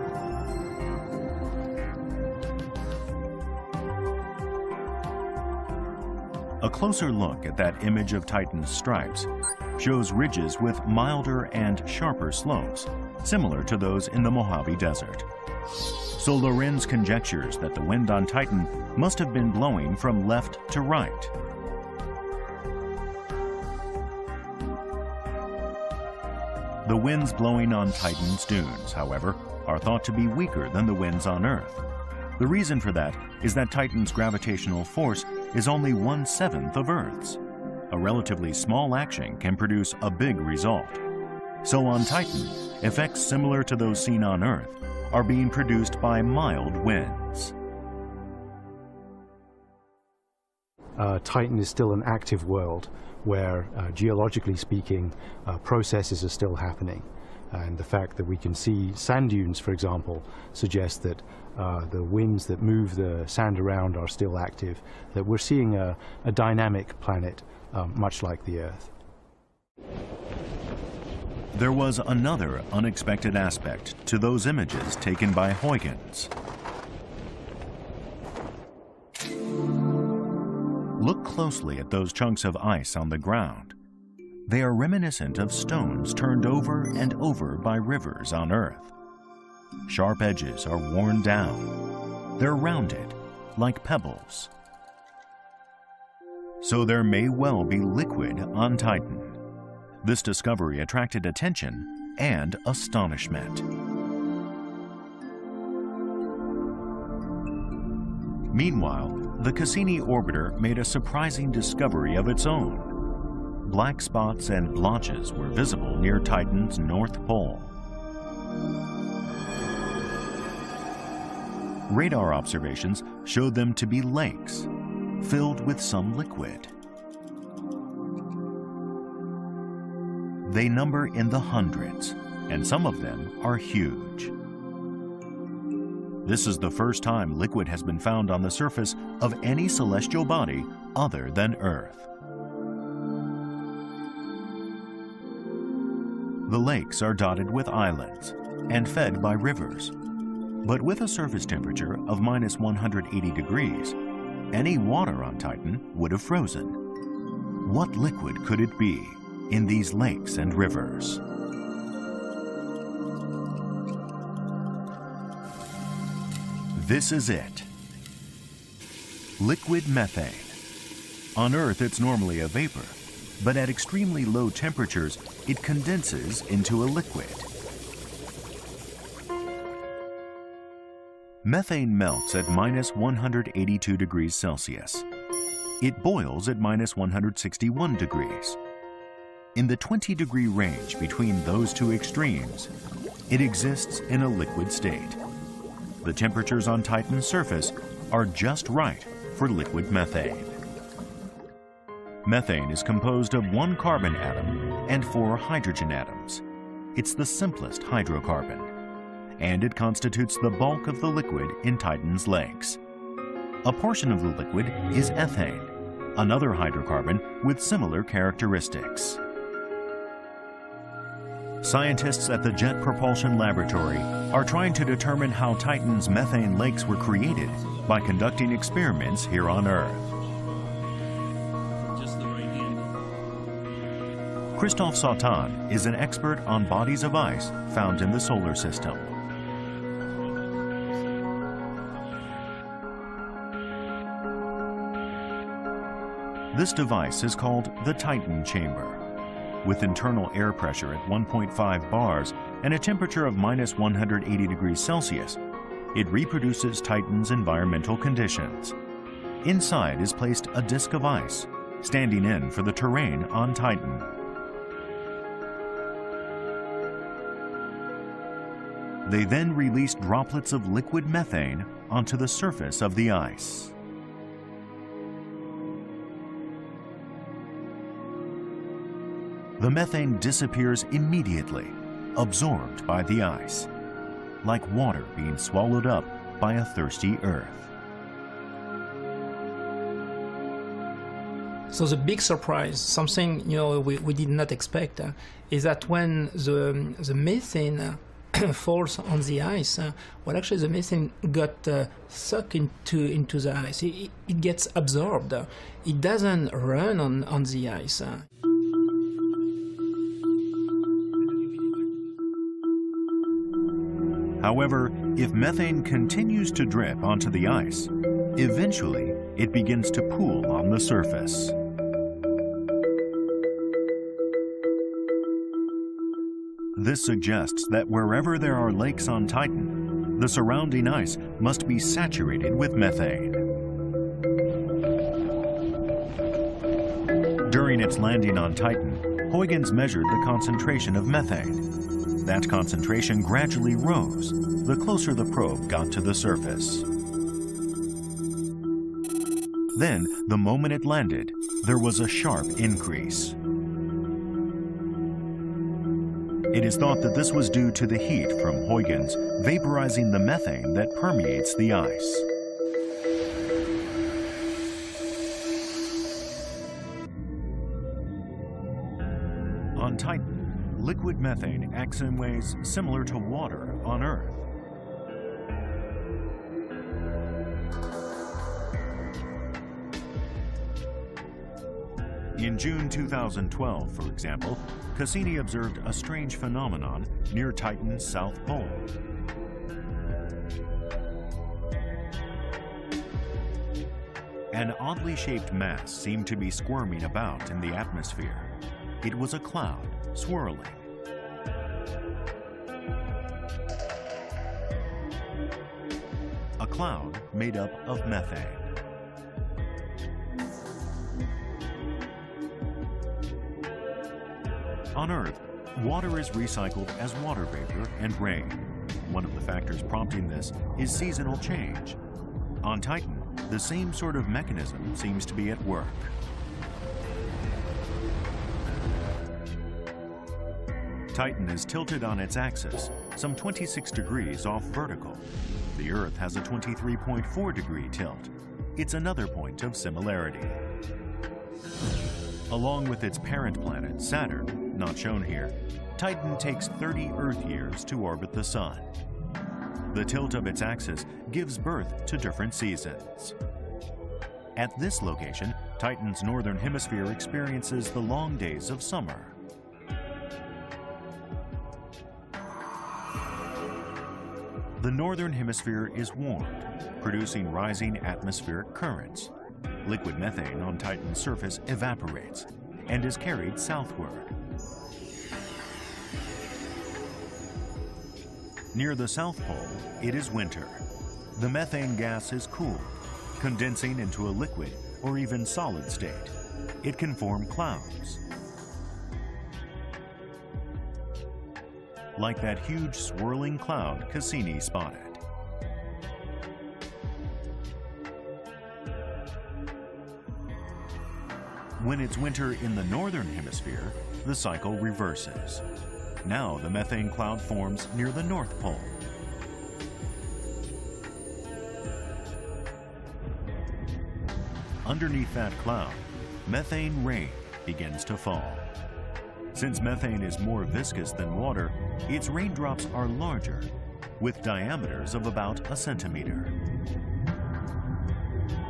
A closer look at that image of Titan's stripes shows ridges with milder and sharper slopes, similar to those in the Mojave Desert. So Lorenz conjectures that the wind on Titan must have been blowing from left to right. The winds blowing on Titan's dunes, however, are thought to be weaker than the winds on Earth. The reason for that is that Titan's gravitational force is only 1/7 of Earth's. A relatively small action can produce a big result. So on Titan, effects similar to those seen on Earth are being produced by mild winds. Titan is still an active world where, geologically speaking, processes are still happening. And the fact that we can see sand dunes, for example, suggests that the winds that move the sand around are still active, that we're seeing a dynamic planet, much like the Earth. There was another unexpected aspect to those images taken by Huygens. Look closely at those chunks of ice on the ground. They are reminiscent of stones turned over and over by rivers on Earth. Sharp edges are worn down. They're rounded, like pebbles. So there may well be liquid on Titan. This discovery attracted attention and astonishment. Meanwhile, the Cassini orbiter made a surprising discovery of its own. Black spots and blotches were visible near Titan's north pole. Radar observations showed them to be lakes, filled with some liquid. They number in the hundreds, and some of them are huge. This is the first time liquid has been found on the surface of any celestial body other than Earth. The lakes are dotted with islands and fed by rivers. But with a surface temperature of minus 180 degrees, any water on Titan would have frozen. What liquid could it be in these lakes and rivers? This is it. Liquid methane. On Earth, it's normally a vapor, but at extremely low temperatures, it condenses into a liquid. Methane melts at minus 182 degrees Celsius. It boils at minus 161 degrees. In the 20-degree range between those two extremes, it exists in a liquid state. The temperatures on Titan's surface are just right for liquid methane. Methane is composed of one carbon atom and 4 hydrogen atoms. It's the simplest hydrocarbon, and it constitutes the bulk of the liquid in Titan's lakes. A portion of the liquid is ethane, another hydrocarbon with similar characteristics. Scientists at the Jet Propulsion Laboratory are trying to determine how Titan's methane lakes were created by conducting experiments here on Earth. Christophe Sautan is an expert on bodies of ice found in the solar system. This device is called the Titan chamber. With internal air pressure at 1.5 bars and a temperature of minus 180 degrees Celsius, it reproduces Titan's environmental conditions. Inside is placed a disk of ice, standing in for the terrain on Titan. They then release droplets of liquid methane onto the surface of the ice. The methane disappears immediately, absorbed by the ice, like water being swallowed up by a thirsty earth. So the big surprise, something we did not expect, is that when the methane falls on the ice, well, actually the methane got sucked into the ice. It gets absorbed. It doesn't run on the ice. However, if methane continues to drip onto the ice, eventually it begins to pool on the surface. This suggests that wherever there are lakes on Titan, the surrounding ice must be saturated with methane. During its landing on Titan, Huygens measured the concentration of methane. That concentration gradually rose the closer the probe got to the surface. Then, the moment it landed, there was a sharp increase. It is thought that this was due to the heat from Huygens vaporizing the methane that permeates the ice. On Titan, liquid methane acts in ways similar to water on Earth. In June 2012, for example, Cassini observed a strange phenomenon near Titan's south pole. An oddly shaped mass seemed to be squirming about in the atmosphere. It was a cloud, swirling. A cloud made up of methane. On Earth, water is recycled as water vapor and rain. One of the factors prompting this is seasonal change. On Titan, the same sort of mechanism seems to be at work. Titan is tilted on its axis, some 26 degrees off vertical. The Earth has a 23.4 degree tilt. It's another point of similarity. Along with its parent planet, Saturn, not shown here, Titan takes 30 Earth years to orbit the Sun. The tilt of its axis gives birth to different seasons. At this location, Titan's northern hemisphere experiences the long days of summer. The northern hemisphere is warmed, producing rising atmospheric currents. Liquid methane on Titan's surface evaporates and is carried southward. Near the South Pole, it is winter. The methane gas is cooled, condensing into a liquid or even solid state. It can form clouds. Like that huge swirling cloud Cassini spotted. When it's winter in the northern hemisphere, the cycle reverses. Now the methane cloud forms near the North Pole. Underneath that cloud, methane rain begins to fall. Since methane is more viscous than water, its raindrops are larger, with diameters of about a centimeter.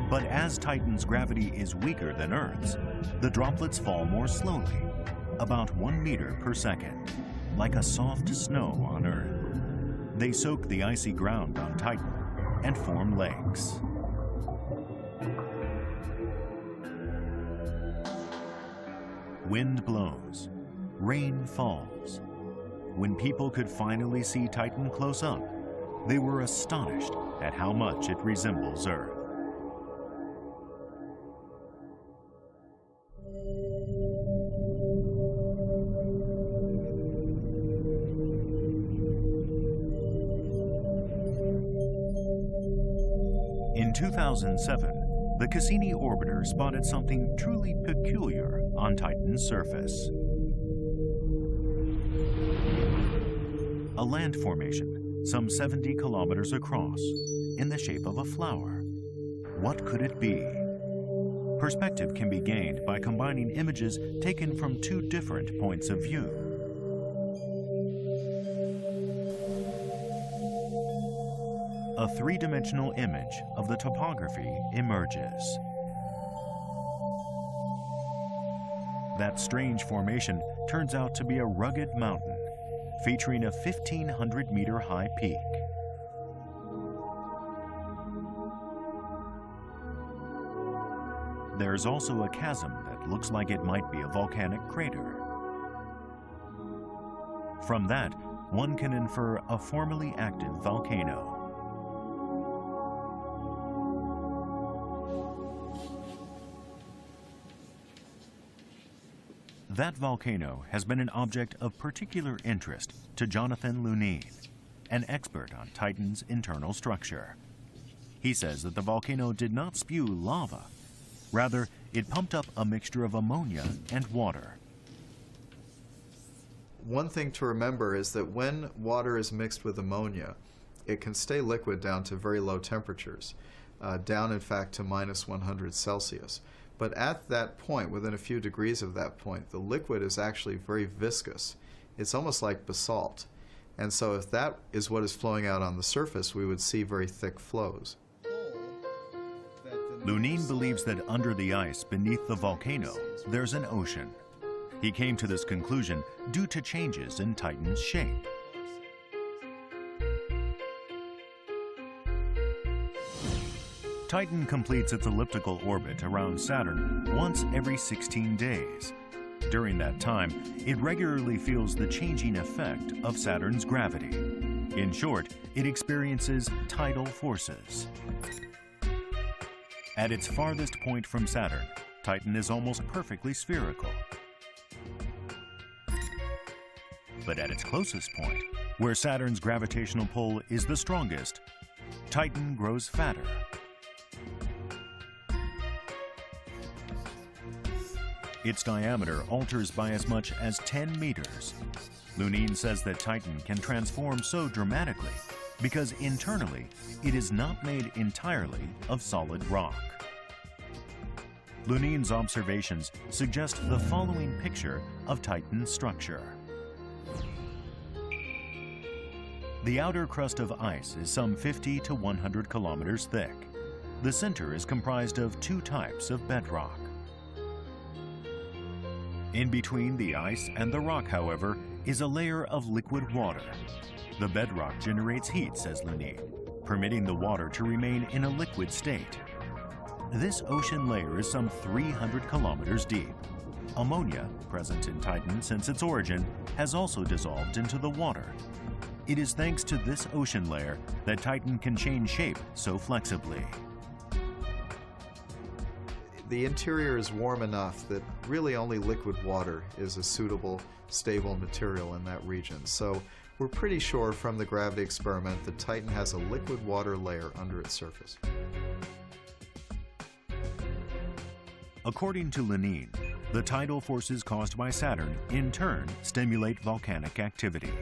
But as Titan's gravity is weaker than Earth's, the droplets fall more slowly, about 1 meter per second, like a soft snow on Earth. They soak the icy ground on Titan and form lakes. Wind blows, rain falls. When people could finally see Titan close up, they were astonished at how much it resembles Earth. In 2007, the Cassini orbiter spotted something truly peculiar on Titan's surface. A land formation, some 70 kilometers across, in the shape of a flower. What could it be? Perspective can be gained by combining images taken from two different points of view. A three-dimensional image of the topography emerges. That strange formation turns out to be a rugged mountain featuring a 1,500-meter high peak. There's also a chasm that looks like it might be a volcanic crater. From that, one can infer a formerly active volcano. That volcano has been an object of particular interest to Jonathan Lunine, an expert on Titan's internal structure. He says that the volcano did not spew lava. Rather, it pumped up a mixture of ammonia and water. One thing to remember is that when water is mixed with ammonia, it can stay liquid down to very low temperatures, down in fact to -100 Celsius. But at that point, within a few degrees of that point, the liquid is actually very viscous. It's almost like basalt. And so if that is what is flowing out on the surface, we would see very thick flows. Lunine believes that under the ice beneath the volcano, there's an ocean. He came to this conclusion due to changes in Titan's shape. Titan completes its elliptical orbit around Saturn once every 16 days. During that time, it regularly feels the changing effect of Saturn's gravity. In short, it experiences tidal forces. At its farthest point from Saturn, Titan is almost perfectly spherical. But at its closest point, where Saturn's gravitational pull is the strongest, Titan grows fatter. Its diameter alters by as much as 10 meters. Lunine says that Titan can transform so dramatically because internally it is not made entirely of solid rock. Lunine's observations suggest the following picture of Titan's structure. The outer crust of ice is some 50 to 100 kilometers thick. The center is comprised of two types of bedrock. In between the ice and the rock, however, is a layer of liquid water. The bedrock generates heat, says Lunine, permitting the water to remain in a liquid state. This ocean layer is some 300 kilometers deep. Ammonia, present in Titan since its origin, has also dissolved into the water. It is thanks to this ocean layer that Titan can change shape so flexibly. The interior is warm enough that really only liquid water is a suitable, stable material in that region. So we're pretty sure from the gravity experiment that Titan has a liquid water layer under its surface. According to Lunine, the tidal forces caused by Saturn in turn stimulate volcanic activity.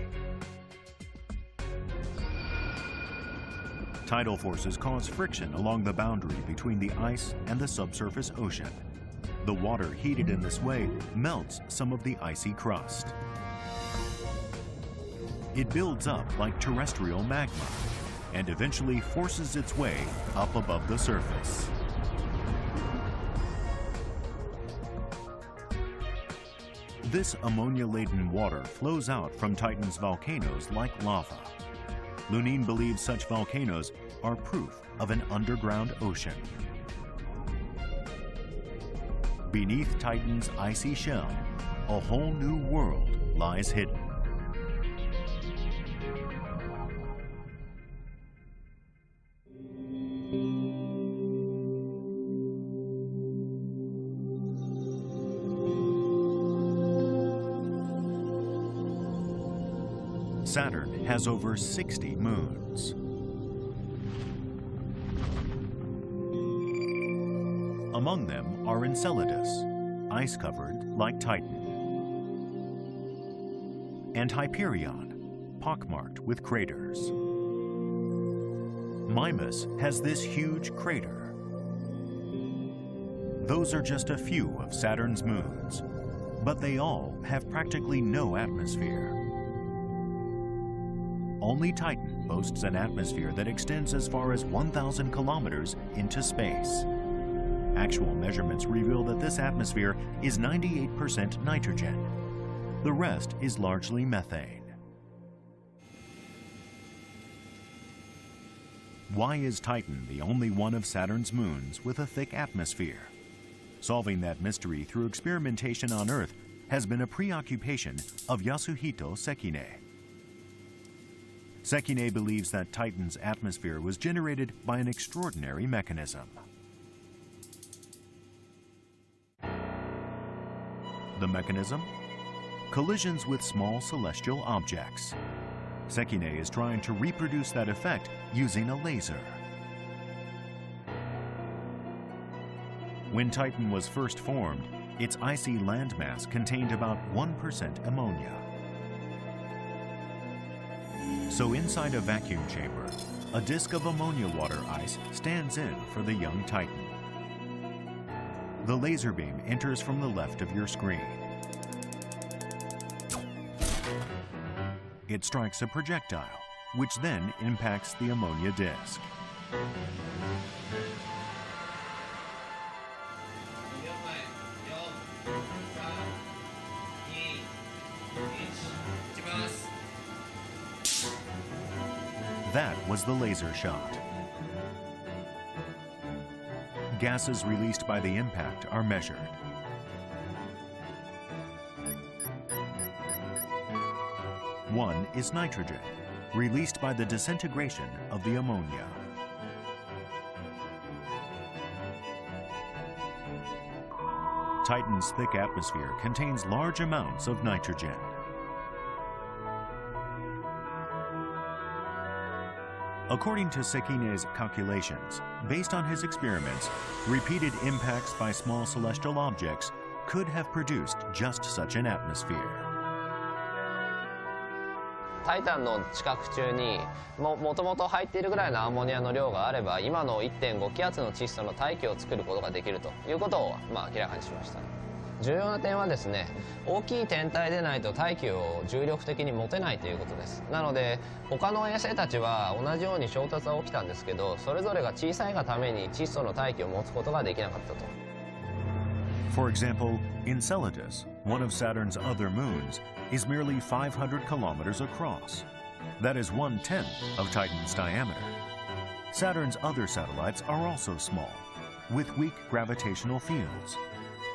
Tidal forces cause friction along the boundary between the ice and the subsurface ocean. The water heated in this way melts some of the icy crust. It builds up like terrestrial magma and eventually forces its way up above the surface. This ammonia-laden water flows out from Titan's volcanoes like lava. Lunine believes such volcanoes are proof of an underground ocean. Beneath Titan's icy shell, a whole new world lies hidden. Saturn has over 60 moons. Among them are Enceladus, ice-covered like Titan, and Hyperion, pockmarked with craters. Mimas has this huge crater. Those are just a few of Saturn's moons, but they all have practically no atmosphere. Only Titan boasts an atmosphere that extends as far as 1,000 kilometers into space. Actual measurements reveal that this atmosphere is 98% nitrogen. The rest is largely methane. Why is Titan the only one of Saturn's moons with a thick atmosphere? Solving that mystery through experimentation on Earth has been a preoccupation of Yasuhito Sekine. Sekine believes that Titan's atmosphere was generated by an extraordinary mechanism. The mechanism? Collisions with small celestial objects. Sekine is trying to reproduce that effect using a laser. When Titan was first formed, its icy landmass contained about 1% ammonia. So inside a vacuum chamber, a disk of ammonia water ice stands in for the young Titan. The laser beam enters from the left of your screen. It strikes a projectile, which then impacts the ammonia disk. That was the laser shot. gases released by the impact are measured. One is nitrogen, released by the disintegration of the ammonia. Titan's thick atmosphere contains large amounts of nitrogen. According to Sekine's calculations, based on his experiments, repeated impacts by small celestial objects could have produced just such an atmosphere. タイタンの地殻中にもともと入っているぐらいのアンモニアの量があれば今の 1.5 気圧の窒素の大気を作ることができるということを明らかにしました。重要な点はですね、大きい天体でないと大気を重力的に持てないということです。なので他の衛星たちは同じように衝突は起きたんですけど、それぞれが小さいがために窒素の大気を持つことができなかったと。For example, Enceladus, one of Saturn's other moons, is merely 500 kilometers across. That is 1/10 of Titan's diameter. Saturn's other satellites are also small, with weak gravitational fields.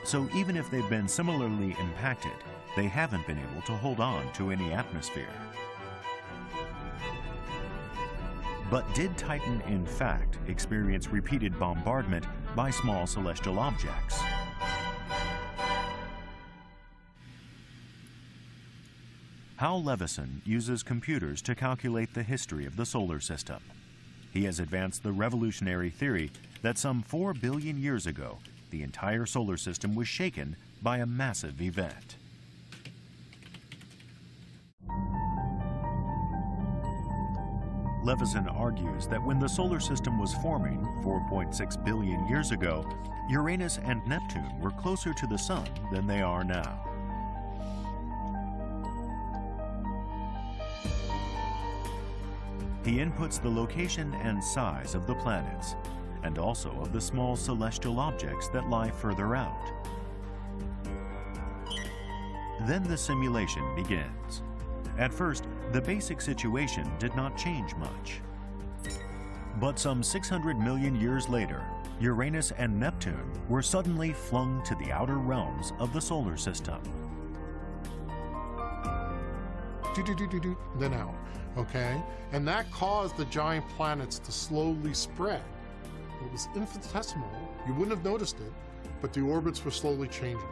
So even if they've been similarly impacted, they haven't been able to hold on to any atmosphere. But did Titan in fact experience repeated bombardment by small celestial objects? Hal Levison uses computers to calculate the history of the solar system. He has advanced the revolutionary theory that some 4 billion years ago, the entire solar system was shaken by a massive event. Levison argues that when the solar system was forming 4.6 billion years ago, Uranus and Neptune were closer to the Sun than they are now. He inputs the location and size of the planets, and also of the small celestial objects that lie further out. Then the simulation begins. At first, the basic situation did not change much. But some 600 million years later, Uranus and Neptune were suddenly flung to the outer realms of the solar system. Then out, okay? And that caused the giant planets to slowly spread. It was infinitesimal. You wouldn't have noticed it, but the orbits were slowly changing.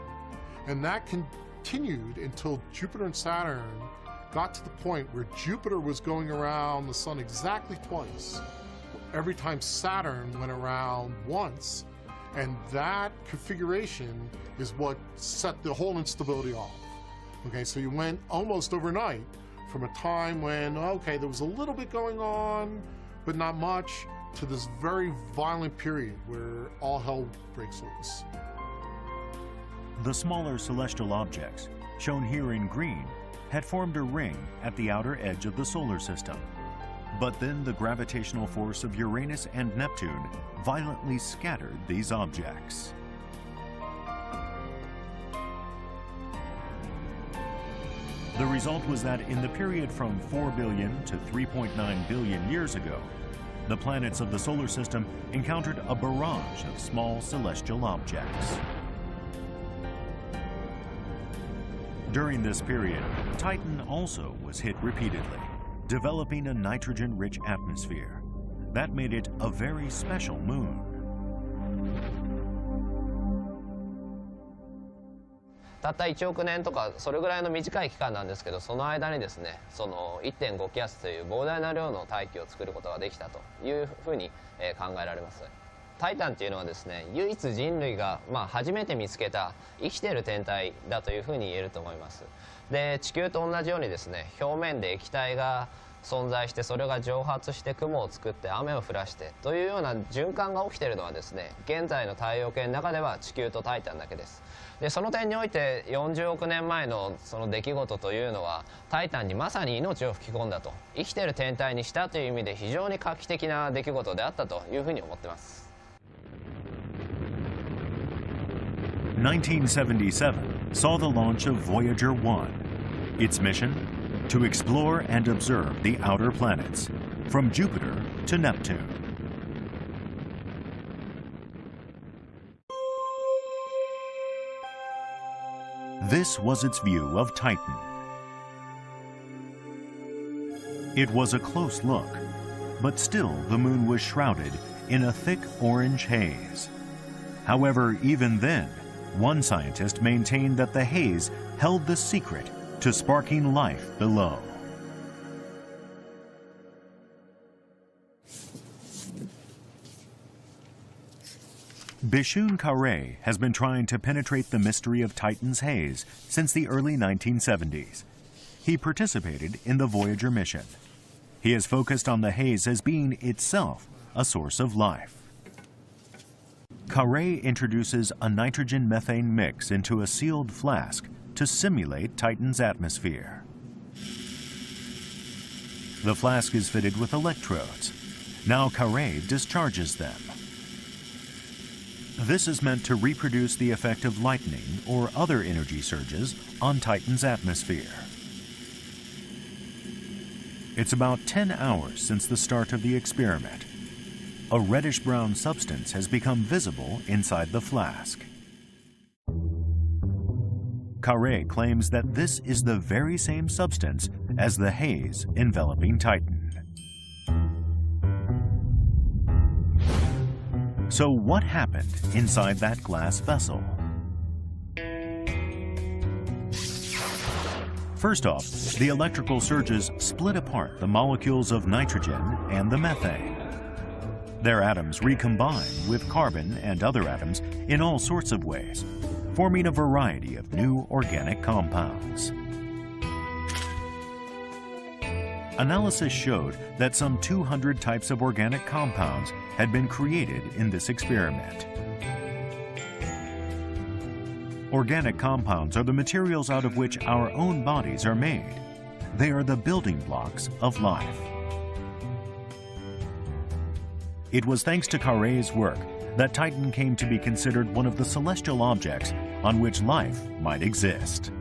And that continued until Jupiter and Saturn got to the point where Jupiter was going around the Sun exactly twice. Every time Saturn went around once, and that configuration is what set the whole instability off. Okay, so you went almost overnight from a time when, okay, there was a little bit going on, but not much, to this very violent period where all hell breaks loose. The smaller celestial objects, shown here in green, had formed a ring at the outer edge of the solar system. But then the gravitational force of Uranus and Neptune violently scattered these objects. The result was that in the period from 4 billion to 3.9 billion years ago, the planets of the solar system encountered a barrage of small celestial objects. During this period, Titan also was hit repeatedly, developing a nitrogen-rich atmosphere. That made it a very special moon. たった1億年とかそれぐらいの短い期間なんですけど、その間にですね、その 1.5 気圧という膨大な量の大気を作ることができたというふうに考えられます。タイタンっていうのはですね、唯一人類が初めて見つけた生きている天体だというふうに言えると思います。で、地球と同じようにですね、表面で液体が存在して、それが蒸発して雲を作って雨を降らしてというような循環が起きているのはですね、現在の太陽系の中では地球とタイタンだけです。で、その点において40億年前のその出来事というのはタイタンにまさに命を吹き込んだと、生きている天体にしたという意味で非常に画期的な出来事であったというふうに思っています。1977 saw the launch of Voyager 1. Its mission? To explore and observe the outer planets, from Jupiter to Neptune. This was its view of Titan. It was a close look, but still the moon was shrouded in a thick orange haze. However, even then, one scientist maintained that the haze held the secret to sparking life below. Bishun Khare has been trying to penetrate the mystery of Titan's haze since the early 1970s. He participated in the Voyager mission. He has focused on the haze as being itself a source of life. Khare introduces a nitrogen-methane mix into a sealed flask to simulate Titan's atmosphere. The flask is fitted with electrodes. Now Khare discharges them. This is meant to reproduce the effect of lightning or other energy surges on Titan's atmosphere. It's about 10 hours since the start of the experiment. A reddish-brown substance has become visible inside the flask. Khare claims that this is the very same substance as the haze enveloping Titan. So what happened inside that glass vessel? First off, the electrical surges split apart the molecules of nitrogen and the methane. Their atoms recombine with carbon and other atoms in all sorts of ways, forming a variety of new organic compounds. Analysis showed that some 200 types of organic compounds had been created in this experiment. Organic compounds are the materials out of which our own bodies are made. They are the building blocks of life. It was thanks to Khare's work that Titan came to be considered one of the celestial objects on which life might exist.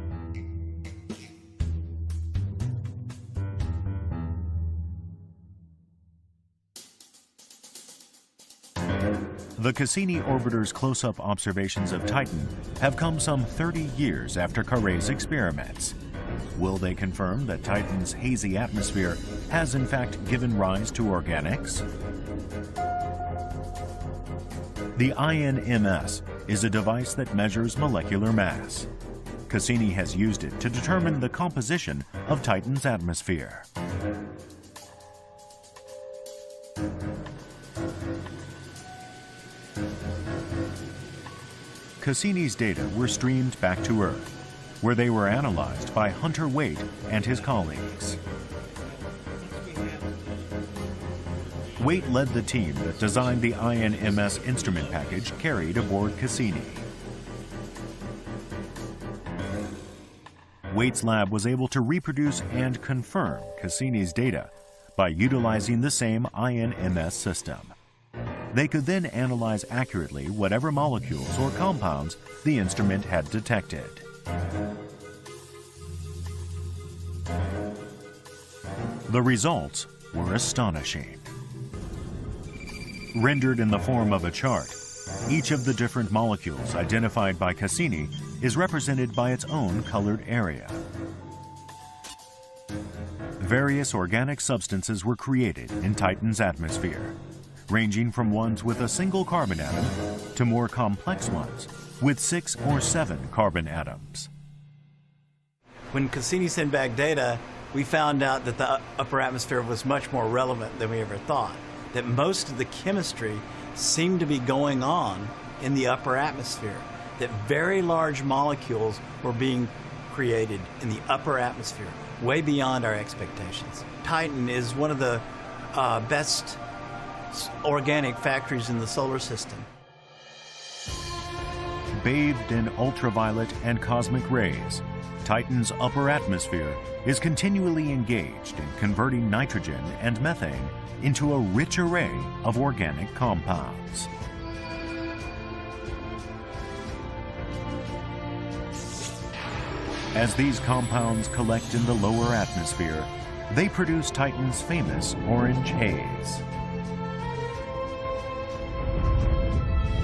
The Cassini orbiter's close-up observations of Titan have come some 30 years after Khare's experiments. Will they confirm that Titan's hazy atmosphere has in fact given rise to organics? The INMS is a device that measures molecular mass. Cassini has used it to determine the composition of Titan's atmosphere. Cassini's data were streamed back to Earth, where they were analyzed by Hunter Waite and his colleagues. Waite led the team that designed the INMS instrument package carried aboard Cassini. Waite's lab was able to reproduce and confirm Cassini's data by utilizing the same INMS system. They could then analyze accurately whatever molecules or compounds the instrument had detected. The results were astonishing. Rendered in the form of a chart, each of the different molecules identified by Cassini is represented by its own colored area. Various organic substances were created in Titan's atmosphere, ranging from ones with a single carbon atom to more complex ones with 6 or 7 carbon atoms. When Cassini sent back data, we found out that the upper atmosphere was much more relevant than we ever thought, that most of the chemistry seemed to be going on in the upper atmosphere, that very large molecules were being created in the upper atmosphere, way beyond our expectations. Titan is one of the best organic factories in the solar system. Bathed in ultraviolet and cosmic rays, Titan's upper atmosphere is continually engaged in converting nitrogen and methane into a rich array of organic compounds. As these compounds collect in the lower atmosphere, they produce Titan's famous orange haze.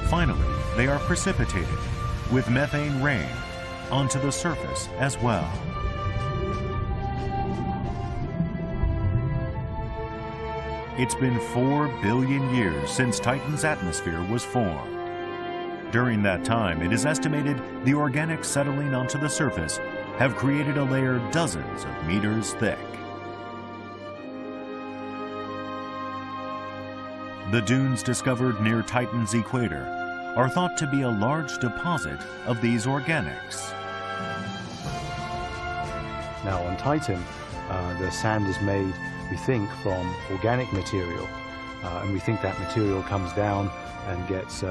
Finally, they are precipitated with methane rain, onto the surface as well. It's been 4 billion years since Titan's atmosphere was formed. During that time, it is estimated the organics settling onto the surface have created a layer dozens of meters thick. The dunes discovered near Titan's equator are thought to be a large deposit of these organics. Now on Titan, the sand is made, we think, from organic material, and we think that material comes down and gets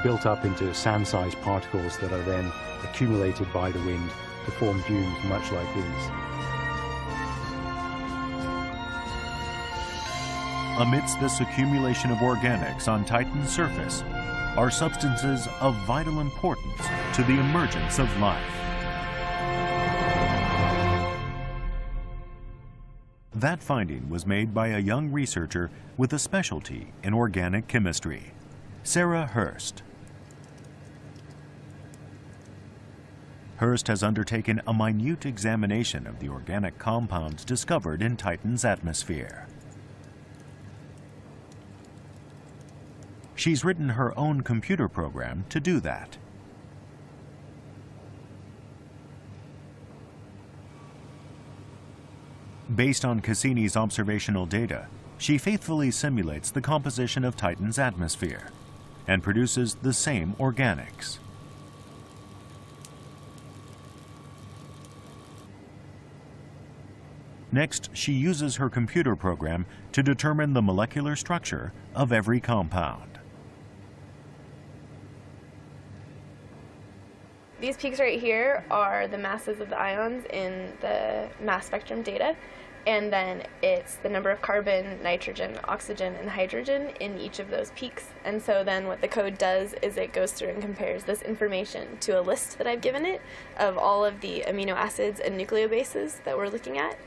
built up into sand-sized particles that are then accumulated by the wind to form dunes much like these. Amidst this accumulation of organics on Titan's surface are substances of vital importance to the emergence of life. That finding was made by a young researcher with a specialty in organic chemistry, Sarah Hurst. Hurst has undertaken a minute examination of the organic compounds discovered in Titan's atmosphere. She's written her own computer program to do that. Based on Cassini's observational data, she faithfully simulates the composition of Titan's atmosphere and produces the same organics. Next, she uses her computer program to determine the molecular structure of every compound. These peaks right here are the masses of the ions in the mass spectrum data, and then it's the number of carbon, nitrogen, oxygen, and hydrogen in each of those peaks. And so then what the code does is it goes through and compares this information to a list that I've given it of all of the amino acids and nucleobases that we're looking at.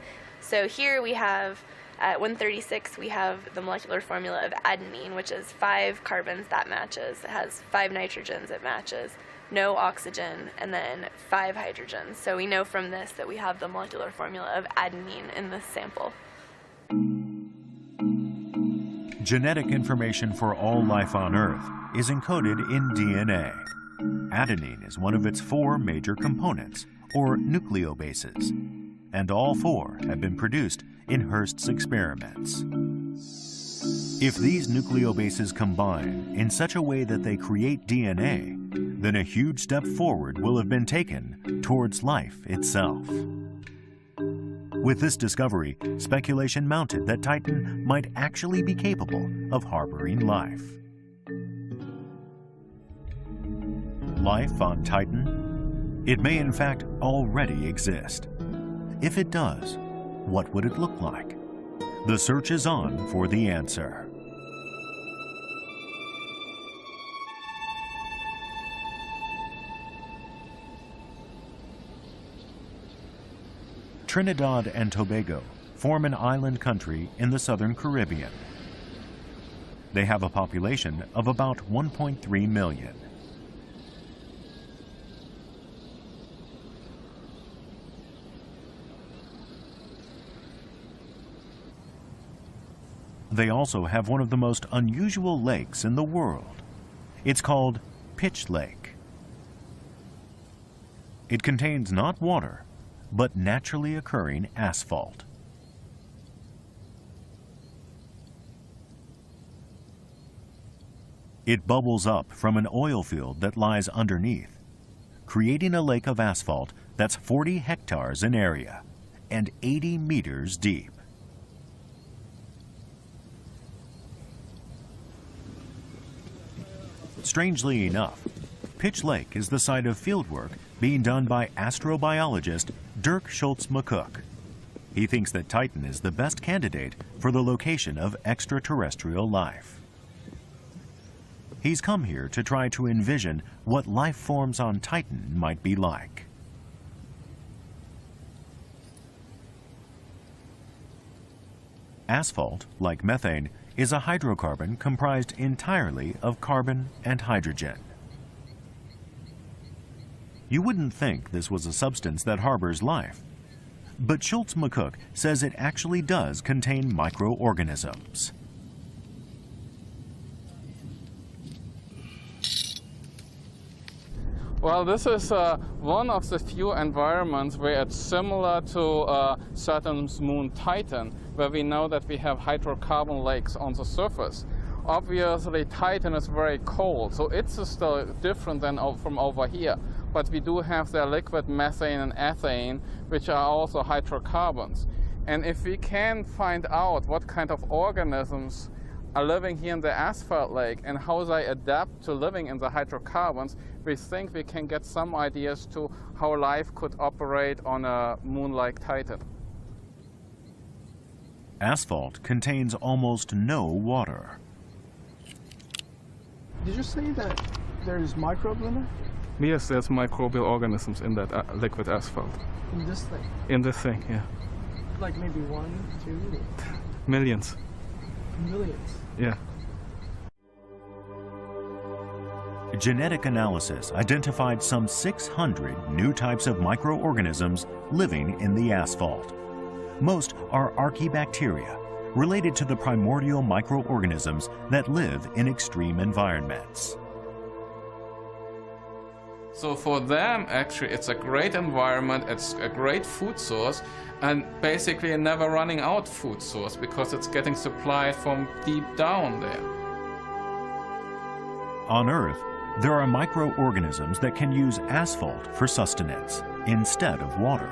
So here we have, at 136, we have the molecular formula of adenine, which is 5 carbons, that matches. It has 5 nitrogens, it matches. No oxygen, and then 5 hydrogens. So we know from this that we have the molecular formula of adenine in this sample. Genetic information for all life on Earth is encoded in DNA. Adenine is one of its 4 major components, or nucleobases, and all 4 have been produced in Hurst's experiments. If these nucleobases combine in such a way that they create DNA, then a huge step forward will have been taken towards life itself. With this discovery, speculation mounted that Titan might actually be capable of harboring life. Life on Titan? It may in fact already exist. If it does, what would it look like? The search is on for the answer. Trinidad and Tobago form an island country in the southern Caribbean. They have a population of about 1.3 million. They also have one of the most unusual lakes in the world. It's called Pitch Lake. It contains not water, but naturally occurring asphalt. It bubbles up from an oil field that lies underneath, creating a lake of asphalt that's 40 hectares in area and 80 meters deep. Strangely enough, Pitch Lake is the site of fieldwork being done by astrobiologist Dirk Schultz-McCook. He thinks that Titan is the best candidate for the location of extraterrestrial life. He's come here to try to envision what life forms on Titan might be like. Asphalt, like methane, is a hydrocarbon comprised entirely of carbon and hydrogen. You wouldn't think this was a substance that harbors life. But Schultz-McCook says it actually does contain microorganisms. Well, this is one of the few environments where it's similar to Saturn's moon Titan, where we know that we have hydrocarbon lakes on the surface. Obviously, Titan is very cold, so it's still different than from over here. But we do have the liquid methane and ethane, which are also hydrocarbons. And if we can find out what kind of organisms are living here in the asphalt lake and how they adapt to living in the hydrocarbons, we think we can get some ideas to how life could operate on a moon like Titan. Asphalt contains almost no water. Did you say that there's microbes in there? Yes, there's microbial organisms in that liquid asphalt. In this thing? In this thing, yeah. Like maybe 1, 2? Millions. Millions? Yeah. Genetic analysis identified some 600 new types of microorganisms living in the asphalt. Most are archaebacteria, related to the primordial microorganisms that live in extreme environments. So for them, actually, it's a great environment, it's a great food source, and basically a never running out food source because it's getting supplied from deep down there. On Earth, there are microorganisms that can use asphalt for sustenance instead of water.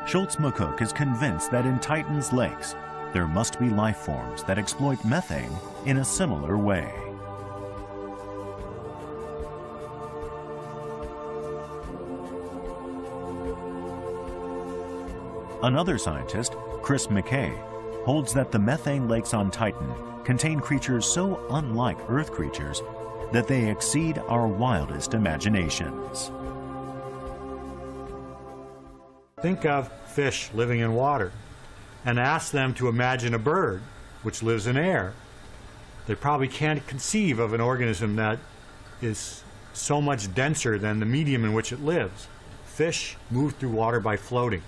Schultz-McCook is convinced that in Titan's lakes, there must be life forms that exploit methane in a similar way. Another scientist, Chris McKay, holds that the methane lakes on Titan contain creatures so unlike Earth creatures that they exceed our wildest imaginations. Think of fish living in water and ask them to imagine a bird which lives in air. They probably can't conceive of an organism that is so much denser than the medium in which it lives. Fish move through water by floating.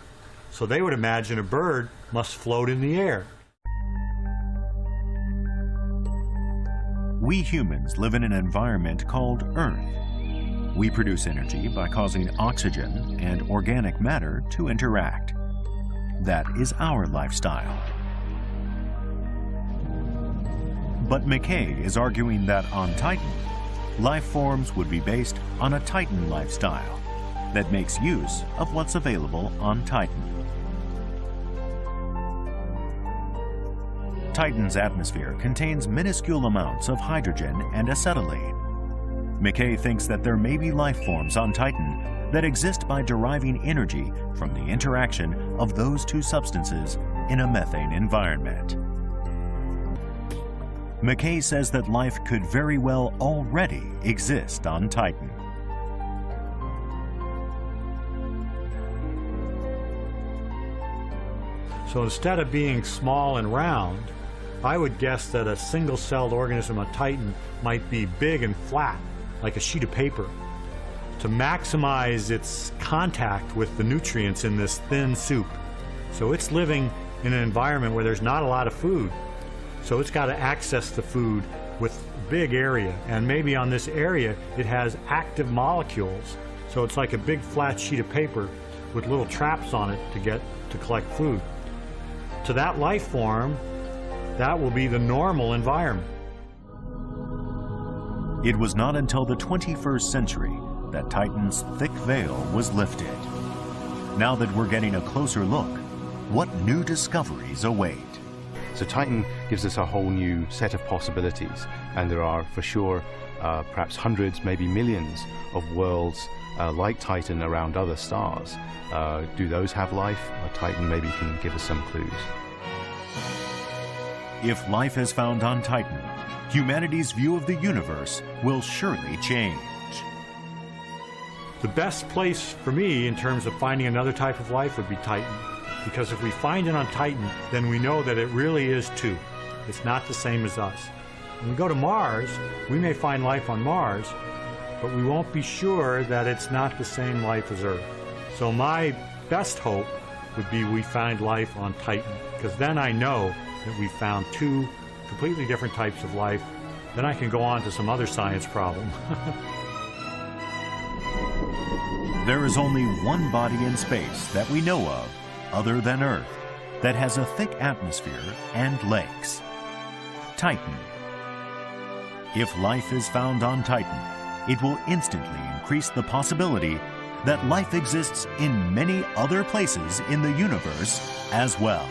So they would imagine a bird must float in the air. We humans live in an environment called Earth. We produce energy by causing oxygen and organic matter to interact. That is our lifestyle. But McKay is arguing that on Titan, life forms would be based on a Titan lifestyle that makes use of what's available on Titan. Titan's atmosphere contains minuscule amounts of hydrogen and acetylene. McKay thinks that there may be life forms on Titan that exist by deriving energy from the interaction of those two substances in a methane environment. McKay says that life could very well already exist on Titan. So instead of being small and round, I would guess that a single-celled organism on Titan might be big and flat, like a sheet of paper, to maximize its contact with the nutrients in this thin soup. So it's living in an environment where there's not a lot of food. So it's got to access the food with a big area. And maybe on this area, it has active molecules. So it's like a big flat sheet of paper with little traps on it to collect food. To that life form, that will be the normal environment. It was not until the 21st century that Titan's thick veil was lifted. Now that we're getting a closer look, what new discoveries await? So Titan gives us a whole new set of possibilities, and there are for sure perhaps hundreds, maybe millions of worlds like Titan around other stars. Do those have life? Titan maybe can give us some clues. If life is found on Titan, humanity's view of the universe will surely change. The best place for me in terms of finding another type of life would be Titan. Because if we find it on Titan, then we know that it really is too. It's not the same as us. When we go to Mars, we may find life on Mars, but we won't be sure that it's not the same life as Earth. So my best hope would be we find life on Titan, because then I know that we found two completely different types of life. Then I can go on to some other science problem. There is only one body in space that we know of, other than Earth, that has a thick atmosphere and lakes. Titan. If life is found on Titan, it will instantly increase the possibility that life exists in many other places in the universe as well.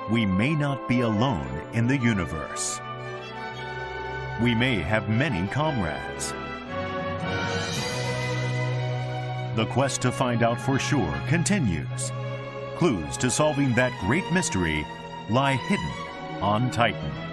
We may not be alone in the universe. We may have many comrades. The quest to find out for sure continues. Clues to solving that great mystery lie hidden on Titan.